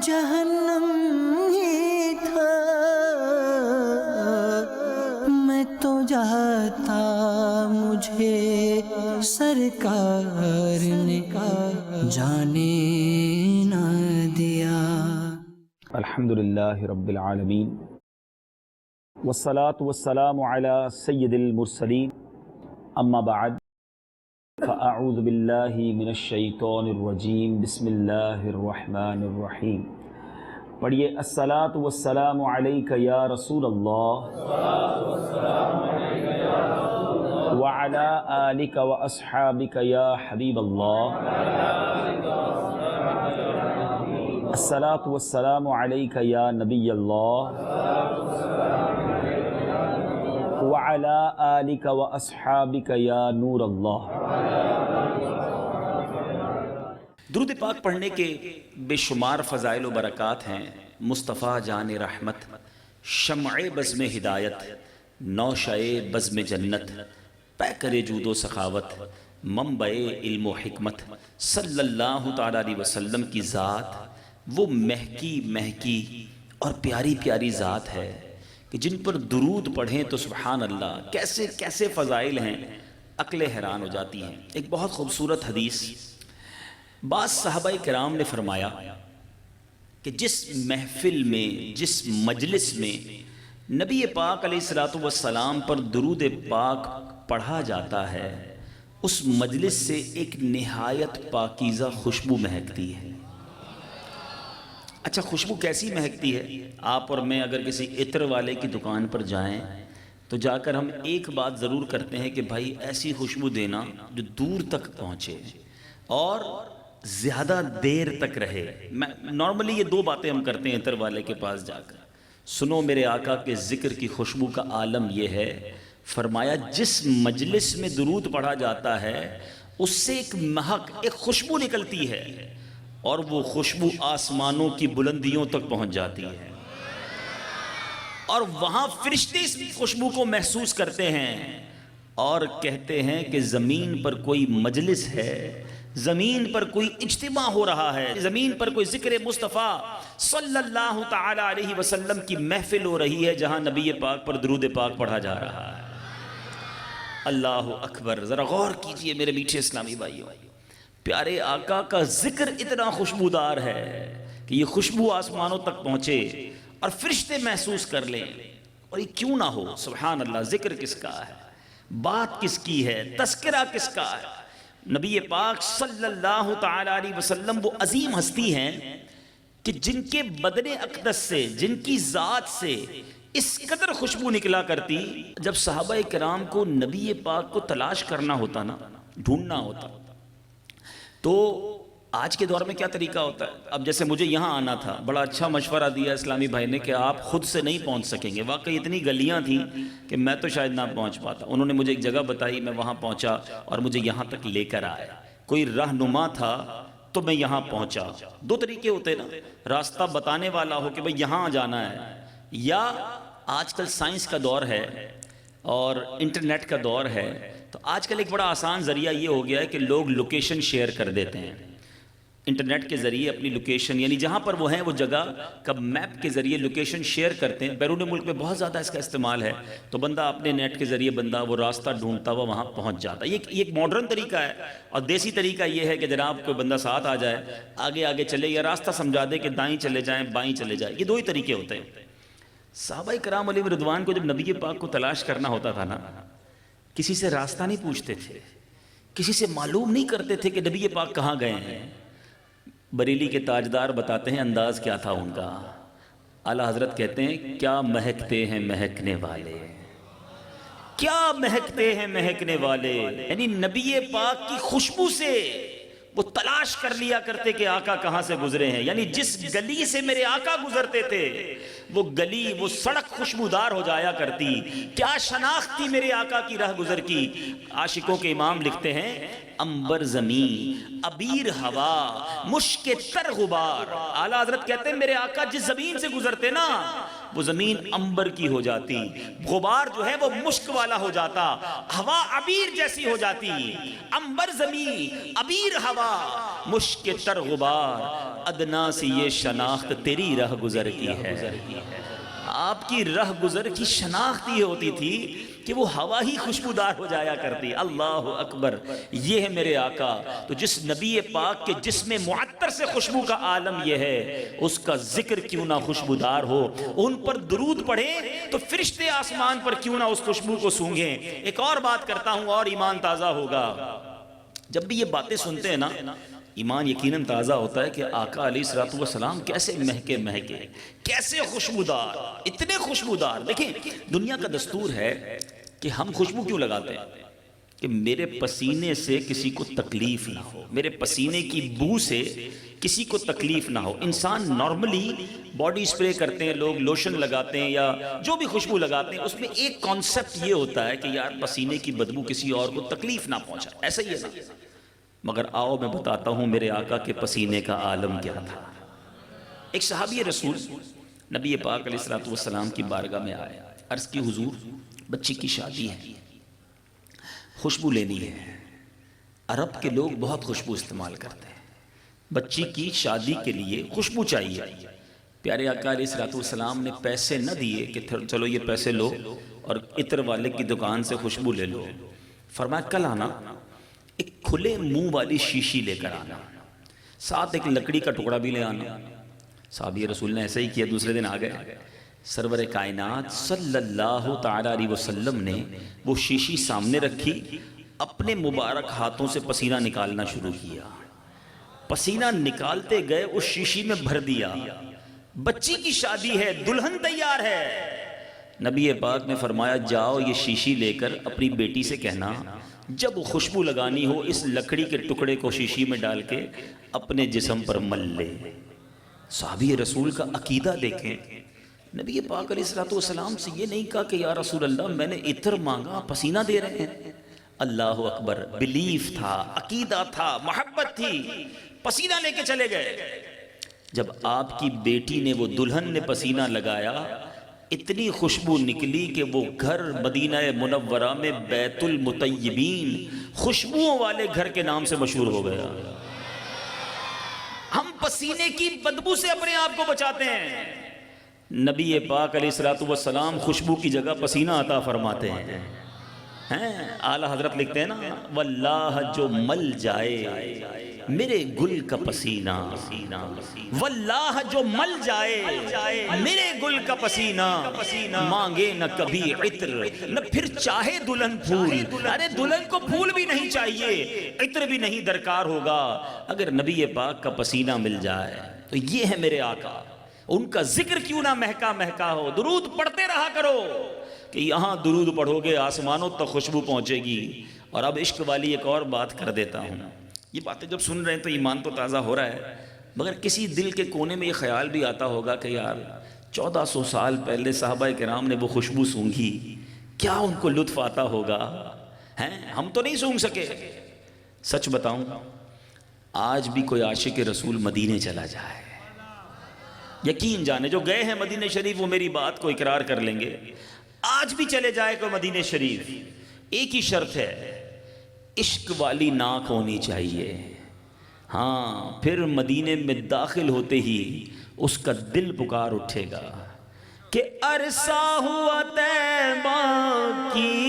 جہنم ہی تھا، میں تو جاتا مجھے سرکار نے جانے نہ دیا۔ الحمدللہ رب العالمین، والصلاة والسلام علی سید المرسلین، اما بعد فاعوذ باللہ من الشیطان الرجیم، بسم اللہ الرحمن الرحیم۔ پڑھیے، الصلاة والسلام علیک یا رسول اللہ وعلی آلک واصحابک یا حبیب اللہ، الصلاة والسلام علیک یا نبی اللہ وعلی آلک واصحابک یا نور اللہ۔ درود پاک پڑھنے کے بے شمار فضائل و برکات ہیں۔ مصطفیٰ جان رحمت، شمع بزم ہدایت، نوشہ بزم جنت، پیکر جود و سخاوت، منبع علم و حکمت، صلی اللہ تعالیٰ علیہ وسلم کی ذات وہ مہکی مہکی اور پیاری پیاری ذات ہے کہ جن پر درود پڑھیں تو سبحان اللہ کیسے کیسے فضائل ہیں، عقلیں حیران ہو جاتی ہیں۔ ایک بہت خوبصورت حدیث، بعض صحابہ کرام نے فرمایا کہ جس محفل میں، جس مجلس میں نبی پاک علیہ السلام پر درود پاک پڑھا جاتا ہے، اس مجلس سے ایک نہایت پاکیزہ خوشبو مہکتی ہے۔ اچھا، خوشبو کیسی مہکتی ہے؟ آپ اور میں اگر کسی عطر والے کی دکان پر جائیں تو جا کر ہم ایک بات ضرور کرتے ہیں کہ بھائی ایسی خوشبو دینا جو دور تک پہنچے اور زیادہ دیر تک رہے۔ نارملی یہ دو باتیں ہم کرتے ہیں عطر والے کے پاس جا کر۔ سنو میرے آقا کے ذکر کی خوشبو کا عالم یہ ہے، فرمایا جس مجلس میں درود پڑھا جاتا ہے اس سے ایک مہک، ایک خوشبو نکلتی ہے اور وہ خوشبو آسمانوں کی بلندیوں تک پہنچ جاتی ہے، اور وہاں فرشتے اس خوشبو کو محسوس کرتے ہیں اور کہتے ہیں کہ زمین پر کوئی مجلس ہے، زمین پر کوئی اجتماع ہو رہا ہے، زمین پر کوئی ذکر مصطفیٰ صلی اللہ تعالی علیہ وسلم کی محفل ہو رہی ہے جہاں نبی پاک پر درود پاک پڑھا جا رہا ہے۔ اللہ اکبر! ذرا غور کیجئے میرے میٹھے اسلامی بھائیوں، پیارے آقا کا ذکر اتنا خوشبودار ہے کہ یہ خوشبو آسمانوں تک پہنچے اور فرشتے محسوس کر لیں۔ اور یہ کیوں نہ ہو؟ سبحان اللہ! ذکر کس کا ہے، بات کس کی ہے، تذکرہ کس کا ہے؟ نبی پاک صلی اللہ تعالی علیہ وسلم وہ عظیم ہستی ہیں کہ جن کے بدن اقدس سے، جن کی ذات سے اس قدر خوشبو نکلا کرتی، جب صحابہ کرام کو نبی پاک کو تلاش کرنا ہوتا نا، ڈھونڈنا ہوتا، تو آج کے دور میں کیا طریقہ ہوتا ہے؟ اب جیسے مجھے یہاں آنا تھا، بڑا اچھا مشورہ دیا اسلامی بھائی نے کہ آپ خود سے نہیں پہنچ سکیں گے۔ واقعی اتنی گلیاں تھیں کہ میں تو شاید نہ پہنچ پاتا۔ انہوں نے مجھے ایک جگہ بتائی، میں وہاں پہنچا اور مجھے یہاں تک لے کر آیا۔ کوئی رہنما تھا تو میں یہاں پہنچا۔ دو طریقے ہوتے ہیں نا، راستہ بتانے والا ہو کہ بھئی یہاں جانا ہے، یا آج کل سائنس کا دور ہے اور انٹرنیٹ کا دور ہے، تو آج کل ایک بڑا آسان ذریعہ یہ ہو گیا ہے کہ لوگ لوکیشن شیئر کر دیتے ہیں انٹرنیٹ کے ذریعے اپنی لوکیشن، یعنی جہاں پر وہ ہیں وہ جگہ کا میپ کے ذریعے لوکیشن شیئر کرتے ہیں۔ بیرون ملک میں بہت زیادہ اس کا استعمال ہے، تو بندہ اپنے نیٹ کے ذریعے بندہ وہ راستہ ڈھونڈتا ہوا وہاں پہنچ جاتا ہے۔ یہ ایک ماڈرن طریقہ ہے، اور دیسی طریقہ یہ ہے کہ جناب کوئی بندہ ساتھ آ جائے، آگے آگے چلے یا راستہ سمجھا دے کہ دائیں چلے جائیں بائیں چلے جائیں۔ یہ دو ہی طریقے ہوتے ہیں۔ صحابہ کرام علیہ رضوان کو جب نبی پاک کو تلاش کرنا ہوتا تھا نا، کسی سے راستہ نہیں پوچھتے تھے، کسی سے معلوم نہیں کرتے تھے کہ نبی پاک کہاں گئے ہیں۔ بریلی کے تاجدار بتاتے ہیں انداز کیا تھا ان کا۔ اعلیٰ حضرت کہتے ہیں کیا مہکتے ہیں مہکنے والے، کیا مہکتے ہیں مہکنے والے، یعنی نبی پاک کی خوشبو سے وہ تلاش کر لیا کرتے کہ آقا کہاں سے گزرے ہیں۔ یعنی جس گلی سے میرے آقا گزرتے تھے وہ گلی، وہ سڑک خوشبودار ہو جایا کرتی۔ کیا شناخت تھی میرے آقا کی راہ گزر کی۔ عاشقوں کے امام لکھتے ہیں عنبر زمین، عبیر ہوا، مشک تر غبار۔ اعلیٰ حضرت کہتے ہیں میرے آقا جس زمین سے گزرتے نا وہ زمین عنبر کی ہو جاتی، غبار جو ہے وہ مشک والا ہو جاتا، ہوا عبیر جیسی ہو جاتی، عنبر زمین، عبیر ہوا، مشک تر غبار، ادنا سے یہ شناخت تیری رہ گزر کی ہے۔ آپ کی رہ گزر کی شناخت یہ ہوتی تھی کہ وہ ہوا ہی خوشبودار ہو جایا کرتی۔ اللہ اکبر، یہ ہے میرے آقا۔ تو جس نبی پاک کے جسم معطر سے خوشبو کا عالم یہ ہے، اس کا ذکر کیوں نہ خوشبودار ہو، ان پر درود پڑھیں تو فرشتے آسمان پر کیوں نہ اس خوشبو کو سونگیں۔ ایک اور بات کرتا ہوں اور ایمان تازہ ہوگا۔ جب بھی یہ باتیں سنتے ہیں نا، ایمان یقیناً تازہ ہوتا ہے کہ آقا علیہ الصلوۃ والسلام کیسے مہکے مہکے، کیسے خوشبودار، اتنے خوشبودار۔ دیکھیں دنیا کا دستور ہے کہ ہم خوشبو کیوں لگاتے ہیں کہ میرے پسینے سے کسی کو تکلیف نہ ہو، میرے پسینے کی بو سے کسی کو تکلیف نہ ہو۔ انسان نارملی باڈی سپرے کرتے ہیں، لوگ لوشن لگاتے ہیں یا جو بھی خوشبو لگاتے ہیں، اس میں ایک کانسیپٹ یہ ہوتا ہے کہ یار پسینے کی بدبو کسی اور کو تکلیف نہ پہنچا، ایسا ہی ہے نا۔ مگر آؤ میں بتاتا ہوں میرے آقا کے پسینے کا عالم کیا تھا۔ ایک صحابی رسول نبی پاک علیہ الصلوۃ والسلام کی بارگاہ میں آئے، عرض کی حضور بچی کی شادی ہے، خوشبو لینی ہے۔ عرب کے لوگ بہت خوشبو استعمال کرتے ہیں، بچی کی شادی کے لیے خوشبو چاہیے۔ پیارے آقا علیہ الصلوۃ والسلام نے پیسے نہ دیے کہ چلو یہ پیسے لو اور عطر والے کی دکان سے خوشبو لے لو، فرمایا کل آنا، ایک کھلے منہ والی شیشی لے کر آنا، ساتھ ایک لکڑی کا ٹکڑا بھی لے آنا۔ صحابی رسول نے ایسا ہی کیا، دوسرے دن آ گئے، سرور کائنات صلی اللہ تعالی علیہ وسلم نے وہ شیشی سامنے رکھی، اپنے مبارک ہاتھوں سے پسینہ نکالنا شروع کیا، پسینہ نکالتے گئے اس شیشی میں بھر دیا۔ بچی کی شادی ہے، دلہن تیار ہے۔ نبی پاک نے فرمایا جاؤ یہ شیشی لے کر اپنی بیٹی سے کہنا جب خوشبو لگانی ہو اس لکڑی کے ٹکڑے کو شیشی میں ڈال کے اپنے جسم پر مل لے۔ صحابی رسول کا عقیدہ دیکھیں، نبی پاک علیہ الصلوۃ والسلام سے یہ نہیں کہا کہ یا رسول اللہ میں نے عطر مانگا، پسینہ دے رہے ہیں۔ اللہ اکبر، بلیف تھا، عقیدہ تھا، محبت تھی، پسینہ لے کے چلے گئے۔ جب آپ کی بیٹی نے، وہ دلہن نے پسینہ لگایا، اتنی خوشبو نکلی کہ وہ گھر مدینہ منورہ میں بیت المطیبین، خوشبوؤں والے گھر کے نام سے مشہور ہو گیا۔ ہم پسینے کی بدبو سے اپنے آپ کو بچاتے ہیں، نبی پاک علیہ الصلوۃ والسلام خوشبو کی جگہ پسینہ عطا فرماتے ہیں۔ اعلیٰ حضرت لکھتے ہیں نا، واللہ جو مل جائے میرے گل کا پسینہ، واللہ جو مل جائے میرے گل کا پسینہ، مانگے نہ کبھی عطر نہ پھر چاہے دلہن پھول۔ ارے دلہن کو پھول بھی نہیں چاہیے، عطر بھی نہیں درکار ہوگا، اگر نبی پاک کا پسینہ مل جائے تو یہ ہے میرے آقا۔ ان کا ذکر کیوں نہ مہکا مہکا ہو، درود پڑھتے رہا کرو کہ یہاں درود پڑھو گے آسمانوں تک خوشبو پہنچے گی۔ اور اب عشق والی ایک اور بات کر دیتا ہوں، یہ باتیں جب سن رہے ہیں تو ایمان تو تازہ ہو رہا ہے، مگر کسی دل کے کونے میں یہ خیال بھی آتا ہوگا کہ یار 1400 سال پہلے صحابہ کرام نے وہ خوشبو سونگھی، کیا ان کو لطف آتا ہوگا؟ ہم تو نہیں سونگ سکے۔ سچ بتاؤں، آج بھی کوئی عاشق رسول مدینے چلا جائے، یقین جانے جو گئے ہیں مدینہ شریف وہ میری بات کو اقرار کر لیں گے، آج بھی چلے جائے کوئی مدینہ شریف، ایک ہی شرط ہے، عشق والی ناک ہونی چاہیے۔ ہاں پھر مدینے میں داخل ہوتے ہی اس کا دل پکار اٹھے گا کہ عرصہ ہوا طیبہ کی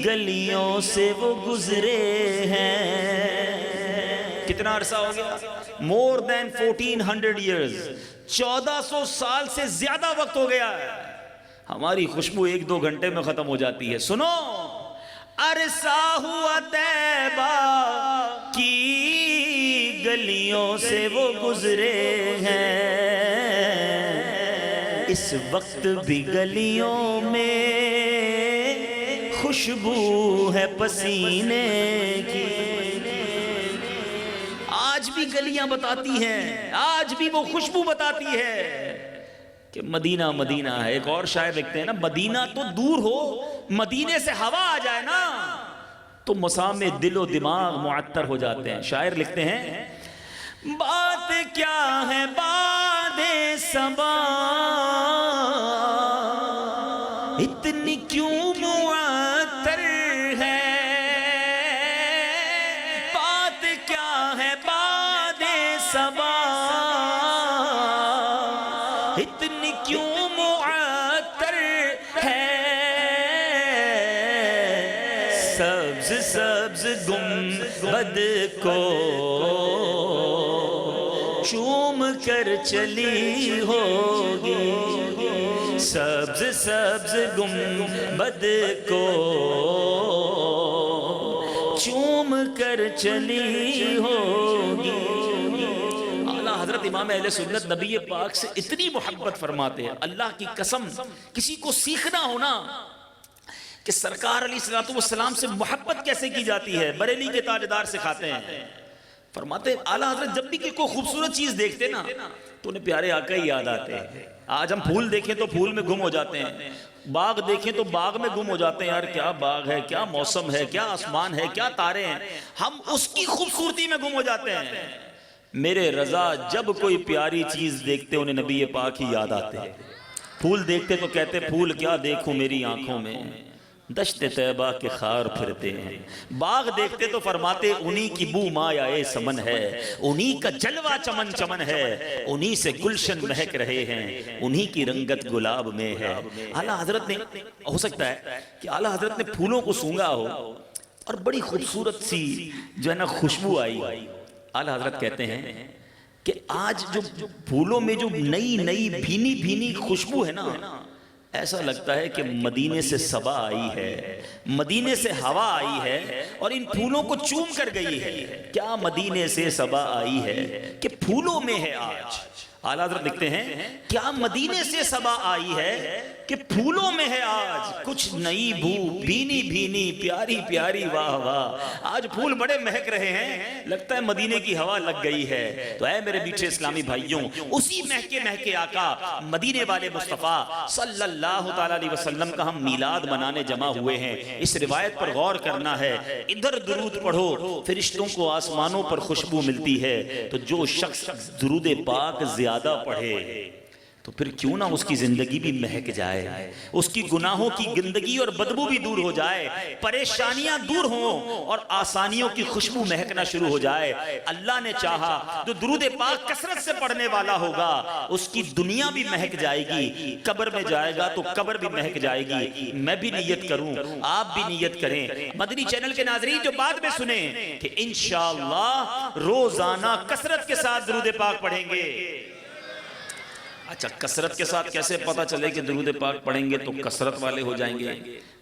گلیوں سے وہ گزرے ہیں۔ کتنا عرصہ ہو گیا؟ more than 1400 years، 1400 سال سے زیادہ وقت ہو گیا ہے۔ ہماری خوشبو 1-2 گھنٹے میں ختم ہو جاتی ہے۔ سنو، عرصہ ہوا طیبہ کی گلیوں سے وہ گزرے ہیں، اس وقت بھی گلیوں میں خوشبو ہے پسینے کی۔ آج بھی گلیاں بتاتی ہیں، آج بھی وہ خوشبو بتاتی ہے کہ مدینہ مدینہ ہے۔ ایک اور شاعر لکھتے ہیں نا، مدینہ تو دور ہو، مدینے سے ہوا آ جائے نا تو مسام دل و دماغ معطر ہو جاتے ہیں۔ شاعر لکھتے ہیں، بات کیا ہے بات باد صبا اتنی کیوں معطر ہے، بات کیا ہے باد صبا اتنی کیوں معطر ہے، سبز سبز گنبد کو چوم کر چلی ہوگی، سبز سبز گنبد کو چوم کر چلی ہوگی۔ اعلیٰ حضرت امام اہل سنت نبی پاک سے اتنی محبت فرماتے ہیں، اللہ کی قسم کسی کو سیکھنا ہونا کہ سرکار علیہ السلام سے محبت کیسے کی جاتی ہے، بریلی کے تاجدار سکھاتے ہیں۔ فرماتے ہیں اعلیٰ حضرت جب بھی کوئی خوبصورت چیز دیکھتے نا تو انہیں پیارے آقا ہی یاد آتے ہیں۔ آج ہم پھول دیکھیں تو پھول میں گم ہو جاتے ہیں، باغ دیکھیں تو باغ میں گم ہو جاتے ہیں، یار کیا باغ ہے، کیا موسم ہے، کیا آسمان ہے، کیا تارے ہیں، ہم اس کی خوبصورتی میں گم ہو جاتے ہیں۔ میرے رضا جب کوئی پیاری چیز دیکھتے انہیں نبی پاک ہی یاد آتے ہیں۔ پھول دیکھتے تو کہتے پھول کیا دیکھوں میری آنکھوں میں، دشت طیبہ کے خار پھرتے ہیں۔ باغ دیکھتے تو فرماتے انہی کی بو مایہ سمن ہے، انہی کا جلوہ چمن چمن ہے، انہی سے گلشن مہک رہے ہیں، انہی کی رنگت گلاب میں ہے۔ اعلیٰ حضرت نے، ہو سکتا ہے کہ اعلیٰ حضرت نے پھولوں کو سونگا ہو اور بڑی خوبصورت سی جو ہے نا خوشبو آئی۔ اعلیٰ حضرت کہتے ہیں کہ آج جو پھولوں میں جو نئی نئی بھینی بھینی خوشبو ہے نا، ایسا لگتا ہے کہ مدینے سے صبا آئی ہے، مدینے سے ہوا آئی ہے اور ان پھولوں کو چوم کر گئی ہے۔ کیا مدینے سے صبا آئی ہے کہ پھولوں میں ہے آج۔ اعلیٰ حضرت لکھتے ہیں کیا مدینے سے صبا آئی ہے کہ پھولوں میں ہے آج، کچھ نئی بو بھینی بھینی پیاری پیاری واہ واہ، آج پھول بڑے مہک رہے ہیں، لگتا ہے مدینے کی ہوا لگ گئی ہے۔ تو اے میرے میٹھے اسلامی بھائیوں، اسی مہکے مہکے آقا مدینے والے مصطفیٰ صلی اللہ تعالیٰ علیہ وسلم کا ہم میلاد منانے جمع ہوئے ہیں۔ اس روایت پر غور کرنا ہے، ادھر درود پڑھو فرشتوں کو آسمانوں پر خوشبو ملتی ہے، تو جو شخص درود پاک زیادہ پڑھے تو پھر کیوں نہ اس کی زندگی بھی مہک جائے، اس کی گناہوں کی گندگی اور بدبو بھی دور ہو جائے، پریشانیاں دور ہوں اور آسانیوں کی خوشبو مہکنا شروع ہو جائے۔ اللہ نے چاہا جو درود پاک کثرت سے پڑھنے والا ہوگا اس کی دنیا بھی مہک جائے گی، قبر میں جائے گا تو قبر بھی مہک جائے گی۔ میں بھی نیت کروں، آپ بھی نیت کریں، مدنی چینل کے ناظرین جو بعد میں سنیں کہ انشاءاللہ روزانہ کثرت کے ساتھ درود پاک پڑھیں گے۔ اچھا کثرت کے ساتھ کیسے پتہ چلے کہ درود پاک پڑھیں گے تو کثرت والے ہو جائیں گے؟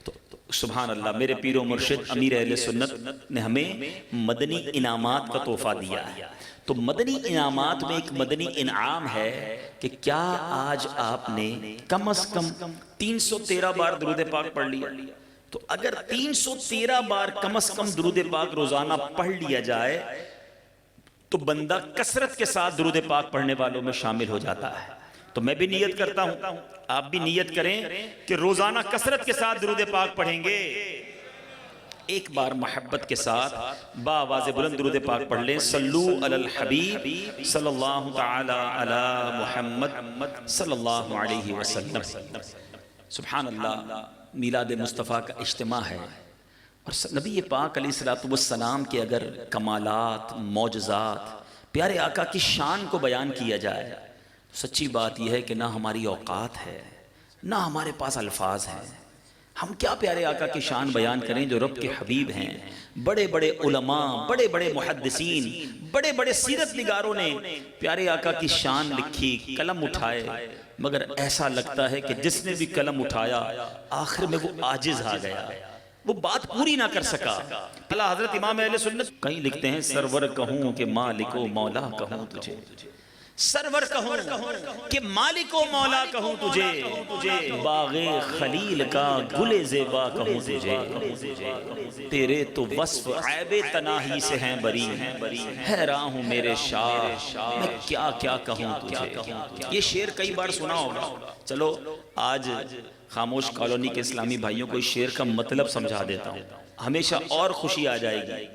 تو سبحان اللہ، میرے پیر و مرشد امیر اہل سنت نے ہمیں مدنی انعامات کا تحفہ دیا ہے۔ تو مدنی انعامات میں ایک مدنی انعام ہے کہ کیا آج آپ نے کم از کم 313 بار درود پاک پڑھ لیا؟ تو اگر 313 بار کم از کم درود پاک روزانہ پڑھ لیا جائے تو بندہ کثرت کے ساتھ درود پاک پڑھنے والوں میں شامل ہو جاتا ہے۔ تو میں بھی نیت کرتا ہوں، آپ بھی نیت کریں کہ روزانہ کثرت کے ساتھ درود پاک پڑھیں گے۔ ایک بار محبت کے ساتھ باواز بلند درود پاک پڑھ لیں، صلو علی الحبیب صلی اللہ تعالی علی محمد صلی اللہ علیہ وسلم۔ سبحان اللہ، میلاد مصطفیٰ کا اجتماع ہے اور نبی پاک علیہ السلام کے اگر کمالات، معجزات، پیارے آقا کی شان کو بیان کیا جائے، سچی بات یہ ہے کہ نہ ہماری اوقات ہے، نہ ہمارے پاس الفاظ ہیں۔ ہم کیا پیارے آقا کی شان بیان کریں جو رب کے حبیب ہیں۔ بڑے بڑے علماء، بڑے بڑے محدثین، بڑے بڑے سیرت نگاروں نے پیارے آقا کی شان لکھی، قلم اٹھائے، مگر ایسا لگتا ہے کہ جس نے بھی قلم اٹھایا آخر میں وہ عاجز آ گیا، وہ بات پوری نہ کر سکا۔ اعلیٰ حضرت امام اہل سنت کہیں لکھتے ہیں سرور کہوں کہ مالک و مولا کہوں تجھے، سرور کہوں کہ مالک و مولا کہوں تجھے، باغ خلیل کا گل زیبا کہوں تجھے، تیرے تو وصف عیب تناہی سے ہیں بری، حیران ہوں میرے شاہ میں کیا کیا کہوں تجھے۔ یہ شعر کئی بار سنا ہوگا، چلو آج خاموش کالونی کے اسلامی بھائیوں کو اس شعر کا مطلب سمجھا دیتا ہوں، ہمیشہ اور خوشی آ جائے گی۔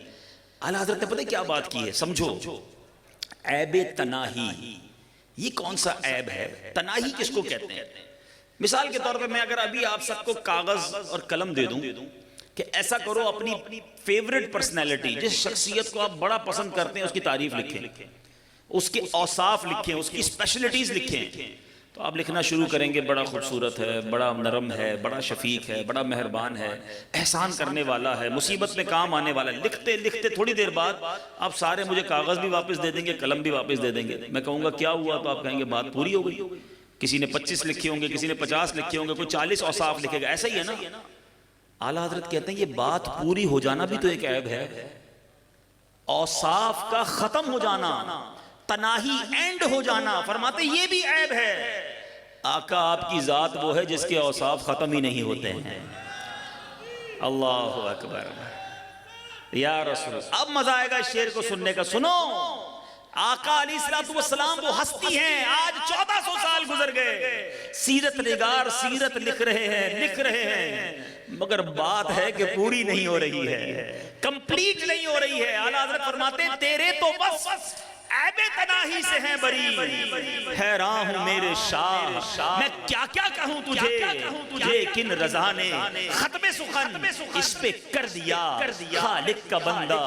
اعلیٰ حضرت نے پتہ کیا بات کی ہے، سمجھو، عیب تناہی یہ کون سا عیب ہے؟ تنہائی کس کو کہتے ہیں؟ مثال کے طور پہ میں اگر ابھی آپ سب کو کاغذ اور قلم دے دوں کہ ایسا کرو اپنی فیوریٹ پرسنالٹی، جس شخصیت کو آپ بڑا پسند کرتے ہیں اس کی تعریف لکھیں، اس کے اوصاف لکھیں، اس کی اسپیشلٹیز لکھیں، تو آپ لکھنا شروع کریں گے بڑا خوبصورت ہے، بڑا نرم ہے، بڑا شفیق ہے، بڑا مہربان ہے، احسان کرنے والا ہے، مصیبت میں کام آنے والا ہے۔ لکھتے لکھتے تھوڑی دیر بعد آپ سارے مجھے کاغذ بھی واپس دے دیں گے، قلم بھی واپس دے دیں گے، میں کہوں گا کیا ہوا؟ تو آپ کہیں گے بات پوری ہو گئی۔ کسی نے 25 لکھے ہوں گے، کسی نے 50 لکھے ہوں گے، کوئی 40 اوصاف لکھے گا، ایسا ہی ہے نا؟ اعلیٰ حضرت کہتے ہیں یہ بات پوری ہو جانا بھی تو ایک عیب ہے، اوصاف کا ختم ہو جانا، تناہی اینڈ ہو جانا، فرماتے یہ بھی عیب ہے۔ آقا آپ کی ذات وہ ہے جس کے اوصاف ختم ہی نہیں ہوتے ہیں۔ اللہ اکبر یا رسول۔ اب مزہ آئے گا اس شعر کو سننے کا۔ سنو، آقا علیہ السلام وہ ہستی ہیں، آج 1400 سال گزر گئے، سیرت نگار سیرت لکھ رہے ہیں، مگر بات ہے کہ پوری نہیں ہو رہی ہے، کمپلیٹ نہیں ہو رہی ہے۔ اعلیٰ حضرت فرماتے ہیں تیرے تو بس عیب تناہی سے ہیں بری، حیران ہوں میرے شاہ، میں کیا کیا کہوں تجھے کن رضا نے ختم سخن اس پہ کر دیا، خالق کا بندہ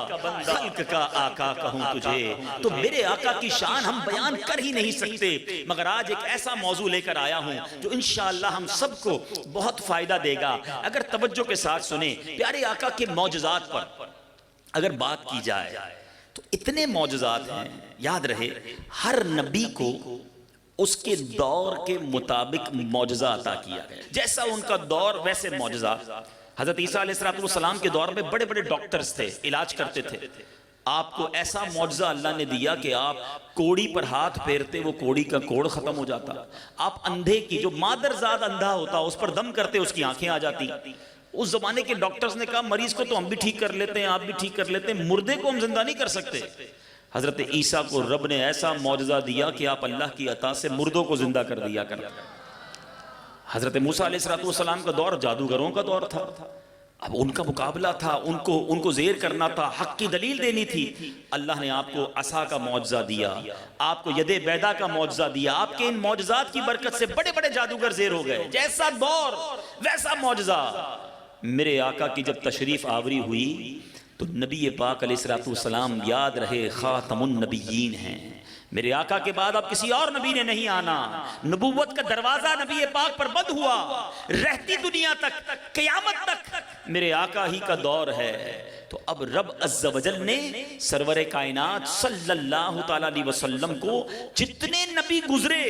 خلق کا آقا کہوں تجھے، تو میرے آقا کی شان ہم بیان کر ہی نہیں سکتے، مگر آج ایک ایسا موضوع لے کر آیا ہوں جو انشاءاللہ ہم سب کو بہت فائدہ دے گا اگر توجہ کے ساتھ سنیں۔ پیارے آقا کے معجزات پر اگر بات کی جائے تو اتنے معجزات ہیں، یاد رہے ہر نبی کو اس کے دور کے مطابق معجزہ عطا کیا گیا، جیسا ان کا دور ویسے معجزہ۔ حضرت عیسیٰ علیہ السلام کے دور میں بڑے بڑے ڈاکٹرز تھے، علاج کرتے تھے، آپ کو ایسا معجزہ اللہ نے دیا کہ آپ کوڑی پر ہاتھ پھیرتے وہ کوڑی کا کوڑ ختم ہو جاتا، آپ اندھے کی جو مادرزاد اندھا ہوتا اس پر دم کرتے اس کی آنکھیں آ جاتی۔ اس زمانے کے ڈاکٹرز نے کہا مریض کو تو ہم بھی ٹھیک کر لیتے ہیں، آپ بھی ٹھیک کر لیتے ہیں، مردے کو ہم زندہ نہیں کر سکتے۔ حضرت عیسیٰ کو رب نے ایسا معجزہ دیا کہ آپ اللہ کی عطا سے مردوں کو زندہ کر دیا کرتے۔ حضرت موسیٰ علیہ السلام کا دور جادوگروں کا دور تھا، اب ان کا مقابلہ تھا، ان کو زیر کرنا تھا، حق کی دلیل دینی تھی۔ اللہ نے آپ کو عصا کا معجزہ دیا، آپ کو ید بیضا کا معجزہ دیا، آپ کے ان معجزات کی برکت سے بڑے بڑے جادوگر زیر ہو گئے، جیسا دور ویسا معجزہ۔ میرے آقا کی جب تشریف آوری ہوئی تو نبی پاک علیہ السلام یاد رہے خاتم النبیین ہیں، میرے آقا کے بعد اب کسی اور نبی نے نہیں آنا، نبوت کا دروازہ نبی پاک پر بند ہوا، رہتی دنیا تک قیامت تک میرے آقا ہی کا دور ہے۔ تو اب رب عز و جل نے سرور کائنات صلی اللہ تعالی علیہ وسلم کو جتنے نبی گزرے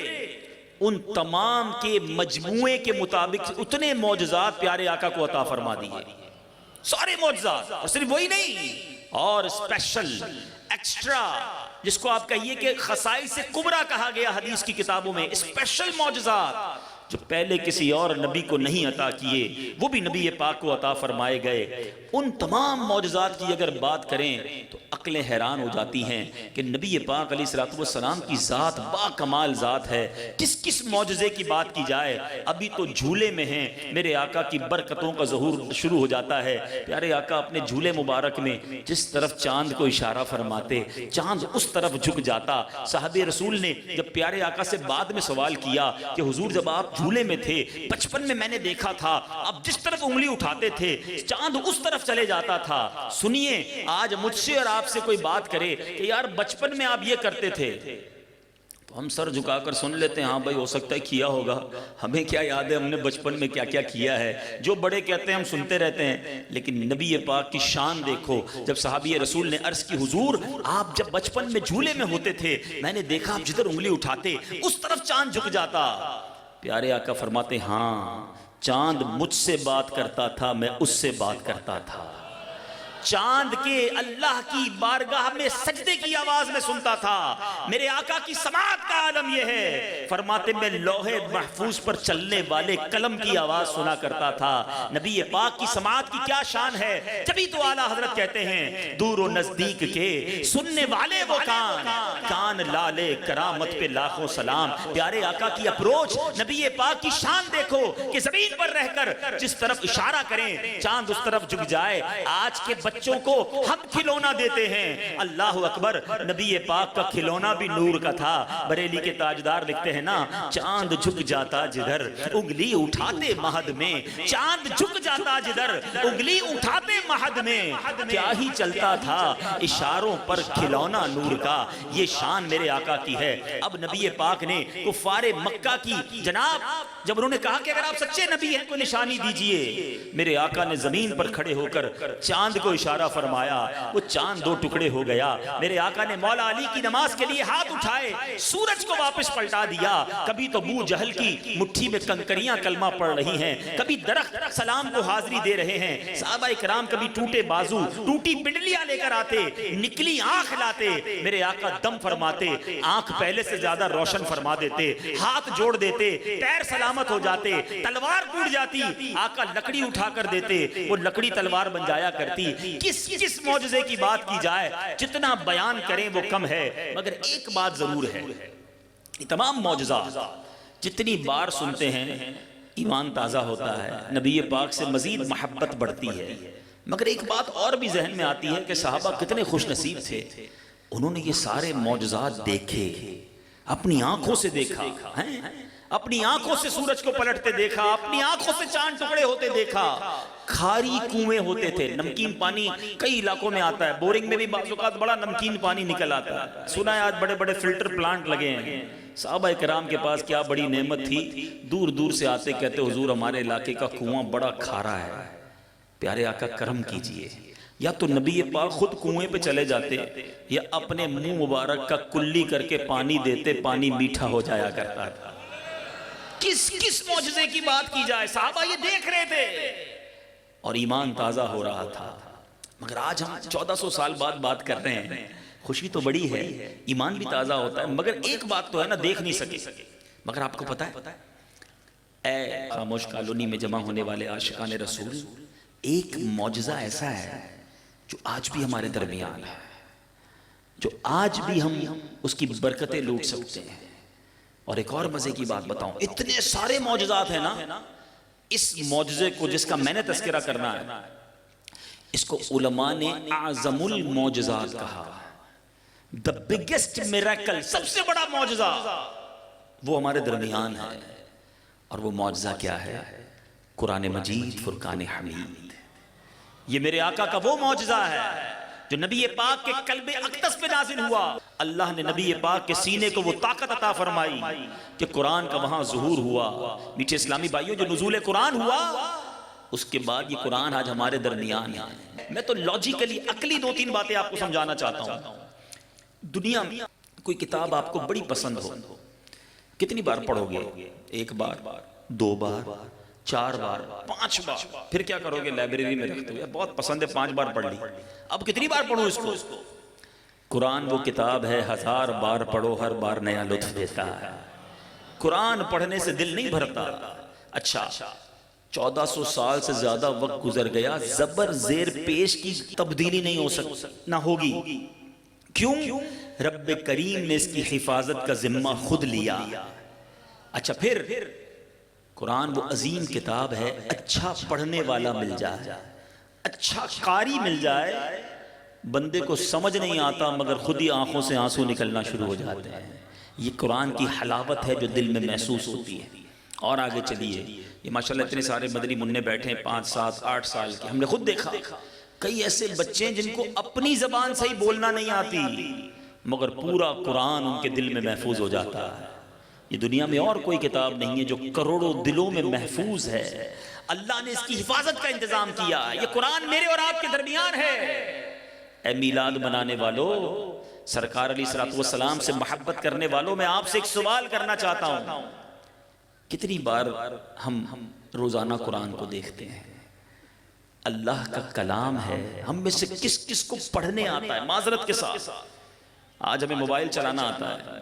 ان تمام کے مجموعے کے مطابق اتنے معجزات پیارے آقا کو عطا فرما دیے، سارے معجزات، اور صرف وہی نہیں، اور اسپیشل ایکسٹرا جس کو آپ کہیے کہ خصائص کبریٰ کہا گیا حدیث کی کتابوں میں، اسپیشل معجزات جو پہلے کسی اور نبی کو نہیں عطا کیے وہ بھی نبی پاک کو عطا فرمائے گئے۔ ان تمام معجزات کی اگر بات کریں تو عقلیں حیران ہو جاتی ہیں کہ نبی پاک علیہ السلام کی ذات با کمال ذات ہے، کس معجزے کی بات کی جائے۔ ابھی تو جھولے میں ہیں، میرے آقا کی برکتوں کا ظہور شروع ہو جاتا ہے۔ پیارے آقا اپنے جھولے مبارک میں جس طرف چاند کو اشارہ فرماتے چاند اس طرف جھک جاتا۔ صحابہ رسول نے جب پیارے آقا سے بعد میں سوال کیا کہ حضور جب آپ جھولے میں تھے بچپن میں نے دیکھا تھا اب جس طرف انگلی اٹھاتے تھے چاند اس طرف چلے جاتا تھا، سنیے آج مجھ سے اور آپ سے کوئی بات کرے کہ یار بچپن میں آپ یہ کرتے تھے تو ہم سر جھکا کر سن لیتے ہیں ہاں بھائی ہو سکتا ہے کیا ہوگا، ہمیں کیا یاد ہے ہم نے بچپن میں کیا کیا کیا ہے، جو بڑے کہتے ہیں ہم سنتے رہتے ہیں۔ لیکن نبی پاک کی شان دیکھو، جب صحابی رسول نے عرض کی حضور آپ جب بچپن میں جھولے میں ہوتے تھے میں نے دیکھا آپ جدھر انگلی اٹھاتے اس طرف چاند جھک جاتا۔ پیارے آقا فرماتے ہاں چاند مجھ سے بات کرتا تھا، میں اس سے بات کرتا تھا، چاند کے اللہ کی بارگاہ میں سجدے کی آواز میں سنتا تھا۔ میرے آقا کی سماعت کا عالم یہ ہے، فرماتے میں لوح محفوظ پر چلنے والے قلم کی آواز سنا کرتا تھا۔ نبی پاک کی سماعت کی کیا شان ہے، جبھی تو اعلیٰ حضرت کہتے ہیں دور و نزدیک کے سننے والے وہ کان لالے کرامت پہ لاکھوں سلام۔ پیارے آقا کی اپروچ، نبی پاک کی شان دیکھو کہ زمین پر رہ کر جس طرف اشارہ کریں چاند اس طرف جھک جائے۔ آج کے بچوں کو ہم کھلونا دیتے ہیں. اللہ اکبر. نبی پاک کا کھلونا بھی نور کا تھا. بریلی کے تاجدار لکھتے ہیں نا, چاند جھک جاتا جدھر انگلی اٹھاتے مہد میں, چاند جھک جاتا جدھر انگلی اٹھاتے مہد میں, کیا ہی چلتا تھا اشاروں پر کھلونا نور کا. یہ شان میرے آقا کی ہے. اب نبی پاک نے کفار مکہ کی, جناب جب انہوں نے کہا کہ اگر آپ سچے نبی ہیں کوئی نشانی دیجئے, میرے آقا نے زمین پر کھڑے ہو کر چاند کو اشارہ فرمایا. وہ چاند دو ٹکڑے ہو گیا. میرے آقا نے مولا علی کی نماز کے لیے ہاتھ اٹھائے, سورج کو واپس پلٹا دیا. کبھی تو ابو جہل کی مٹھی میں کنکریاں کلمہ پڑھ رہی ہیں, کبھی درخت سلام کو حاضری دے رہے ہیں. صحابہ کرام کبھی ٹوٹے بازو, ٹوٹی پنڈلیاں لے کر آتے, نکلی آنکھ لاتے. میرے آقا دم فرماتے, آنکھ پہلے سے زیادہ روشن فرما دیتے, ہاتھ جوڑ دیتے, پیر سلامت ہو جاتے, تلوار ٹوٹ جاتی, آقا لکڑی اٹھا کر دیتے, وہ لکڑی تلوار بن جایا کرتی. کس معجزے کی بات کی جائے, جتنا بیان کریں وہ کم ہے. مگر ایک بات ضرور ہے, یہ تمام معجزات جتنی بار سنتے ہیں ایمان تازہ ہوتا ہے, نبی پاک سے مزید محبت بڑھتی ہے. مگر ایک بات اور بھی ذہن میں آتی ہے کہ صحابہ کتنے خوش نصیب تھے, انہوں نے یہ سارے معجزات دیکھے, اپنی آنکھوں سے دیکھا, اپنی آنکھوں سے سورج کو پلٹتے دیکھا, اپنی آنکھوں سے چاند ٹکڑے ہوتے دیکھا. کھاری کنویں ہوتے تھے, نمکین پانی کئی علاقوں میں آتا ہے, بورنگ میں بھی بعض اوقات بڑا نمکین پانی نکل آتا ہے. سنا ہے آج بڑے بڑے فلٹر پلانٹ لگے ہیں. صحابہ کرام کے پاس کیا بڑی نعمت تھی, دور دور سے آتے, کہتے حضور ہمارے علاقے کا کنواں بڑا کھارا ہے, پیارے آقا کرم کیجئے. یا تو نبی پاک خود کنویں پہ چلے جاتے, یا اپنے منہ مبارک کا کلی کر کے پانی دیتے, پانی میٹھا ہو جایا کرتا تھا. کس معجزے کی بات کی جائے, صحابہ یہ دیکھ رہے تھے اور ایمان تازہ ہو رہا تھا. مگر آج ہم 1400 سال بعد بات کر رہے ہیں, خوشی تو بڑی ہے, ایمان بھی تازہ ہوتا ہے. مگر ایک بات تو ہے نا, دیکھ نہیں سکے. مگر آپ کو پتا ہے, اے خاموش کالونی میں جمع ہونے والے عاشقان رسول, ایک معجزہ ایسا ہے جو آج بھی ہمارے درمیان ہے, جو آج بھی ہم اس کی برکتیں لوٹ سکتے ہیں. اور ایک اور مزے کی بات بتاؤں, اتنے سارے معجزات ہیں نا, اس معجزے کو جس کا میں نے تذکرہ کرنا ہے, اس کو علماء نے اعظم المعجزات کہا. the biggest miracle, سب سے بڑا معجزہ وہ ہمارے درمیان ہے. اور وہ معجزہ کیا ہے؟ قرآن مجید فرقان حمید. یہ میرے آقا کا وہ معجزہ ہے جو نبی پاک کے قلب اقدس پہ نازل ہوا. اللہ نے نبی پاک کے سینے کو وہ طاقت عطا فرمائی کہ قرآن کا وہاں ظہور ہوا. میٹھے اسلامی بھائیوں, جو نزول قرآن ہوا اس کے بعد یہ قرآن آج ہمارے درمیان ہے. میں تو لاجیکلی عقلی 2-3 باتیں آپ کو سمجھانا چاہتا ہوں. دنیا میں کوئی کتاب آپ کو بڑی پسند ہو, کتنی بار پڑھو گے؟ 1 بار, 2 بار, 4 بار, 5 بار. پھر کیا کرو گے؟ لائبریری میں رکھتے ہو, بہت پسند ہے, 5 بار پڑھ لی. اب کتنی بار پڑھو اس کو؟ قرآن وہ کتاب ہے 1000 بار پڑھو ہر بار نیا لطف دیتا ہے. قرآن پڑھنے سے دل نہیں بھرتا. اچھا 1400 سال سے زیادہ وقت گزر گیا, زبر زیر پیش کی تبدیلی نہیں ہو سکتی, نہ ہوگی. کیوں؟ رب کریم نے اس کی حفاظت کا ذمہ خود لیا. اچھا پھر قرآن وہ عظیم کتاب ہے, اچھا پڑھنے والا مل جائے, اچھا قاری مل جائے, بندے کو سمجھ نہیں آتا مگر خود ہی آنکھوں سے آنسو نکلنا شروع ہو جاتے ہیں. یہ قرآن کی حلاوت ہے جو دل میں محسوس ہوتی ہے. اور آگے چلیے, یہ ماشاءاللہ اتنے سارے مدنی منع بیٹھے ہیں 5, 7, 8 سال کے. ہم نے خود دیکھا کئی ایسے بچے ہیں جن کو اپنی زبان سے ہی بولنا نہیں آتی, مگر پورا قرآن ان کے دل میں محفوظ ہو جاتا ہے. یہ دنیا میں اور کوئی کتاب نہیں ہے جو کروڑوں دلوں میں محفوظ ہے. اللہ نے اس کی حفاظت کا انتظام کیا. یہ قرآن میرے اور آپ کے درمیان ہے. اے میلاد منانے والوں, سرکار علیہ الصلوۃ والسلام سے محبت کرنے والوں, میں آپ سے ایک سوال کرنا چاہتا ہوں. کتنی بار ہم روزانہ قرآن کو دیکھتے ہیں؟ اللہ کا کلام ہے, ہم میں سے کس کس کو پڑھنے آتا ہے؟ معذرت کے ساتھ آج ہمیں موبائل چلانا آتا ہے,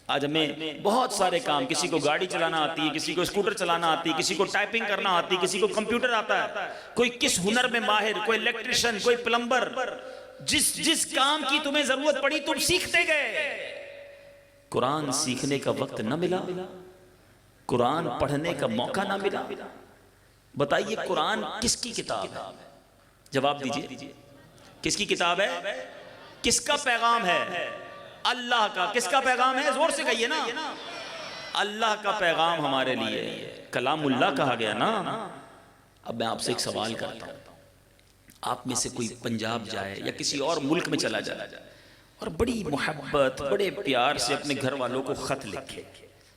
آج ہمیں بہت سارے کام, کسی کو گاڑی چلانا آتی ہے, کسی کو اسکوٹر چلانا آتی ہے, کسی کو ٹائپنگ کرنا آتی ہے, کسی کو کمپیوٹر آتا ہے, کوئی کس ہنر میں ماہر, کوئی الیکٹریشن, کوئی پلمبر. جس کام کی تمہیں ضرورت پڑی تم سیکھتے گئے. قرآن سیکھنے کا وقت نہ ملا, قرآن پڑھنے کا موقع نہ ملا. بتائیے قرآن کس کی کتاب ہے؟ جواب دیجئے. کس کی کتاب ہے؟ کس کا پیغام ہے؟ اللہ کا۔ کس کا پیغام ہے؟ زور سے کہیے نا۔ اللہ کا پیغام ہمارے لیے کلام اللہ کہا گیا نا۔ اب میں آپ سے ایک سوال کرتا ہوں، آپ میں سے کوئی پنجاب جائے یا کسی اور ملک میں چلا جائے اور بڑی محبت بڑے پیار سے اپنے گھر والوں کو خط لکھے،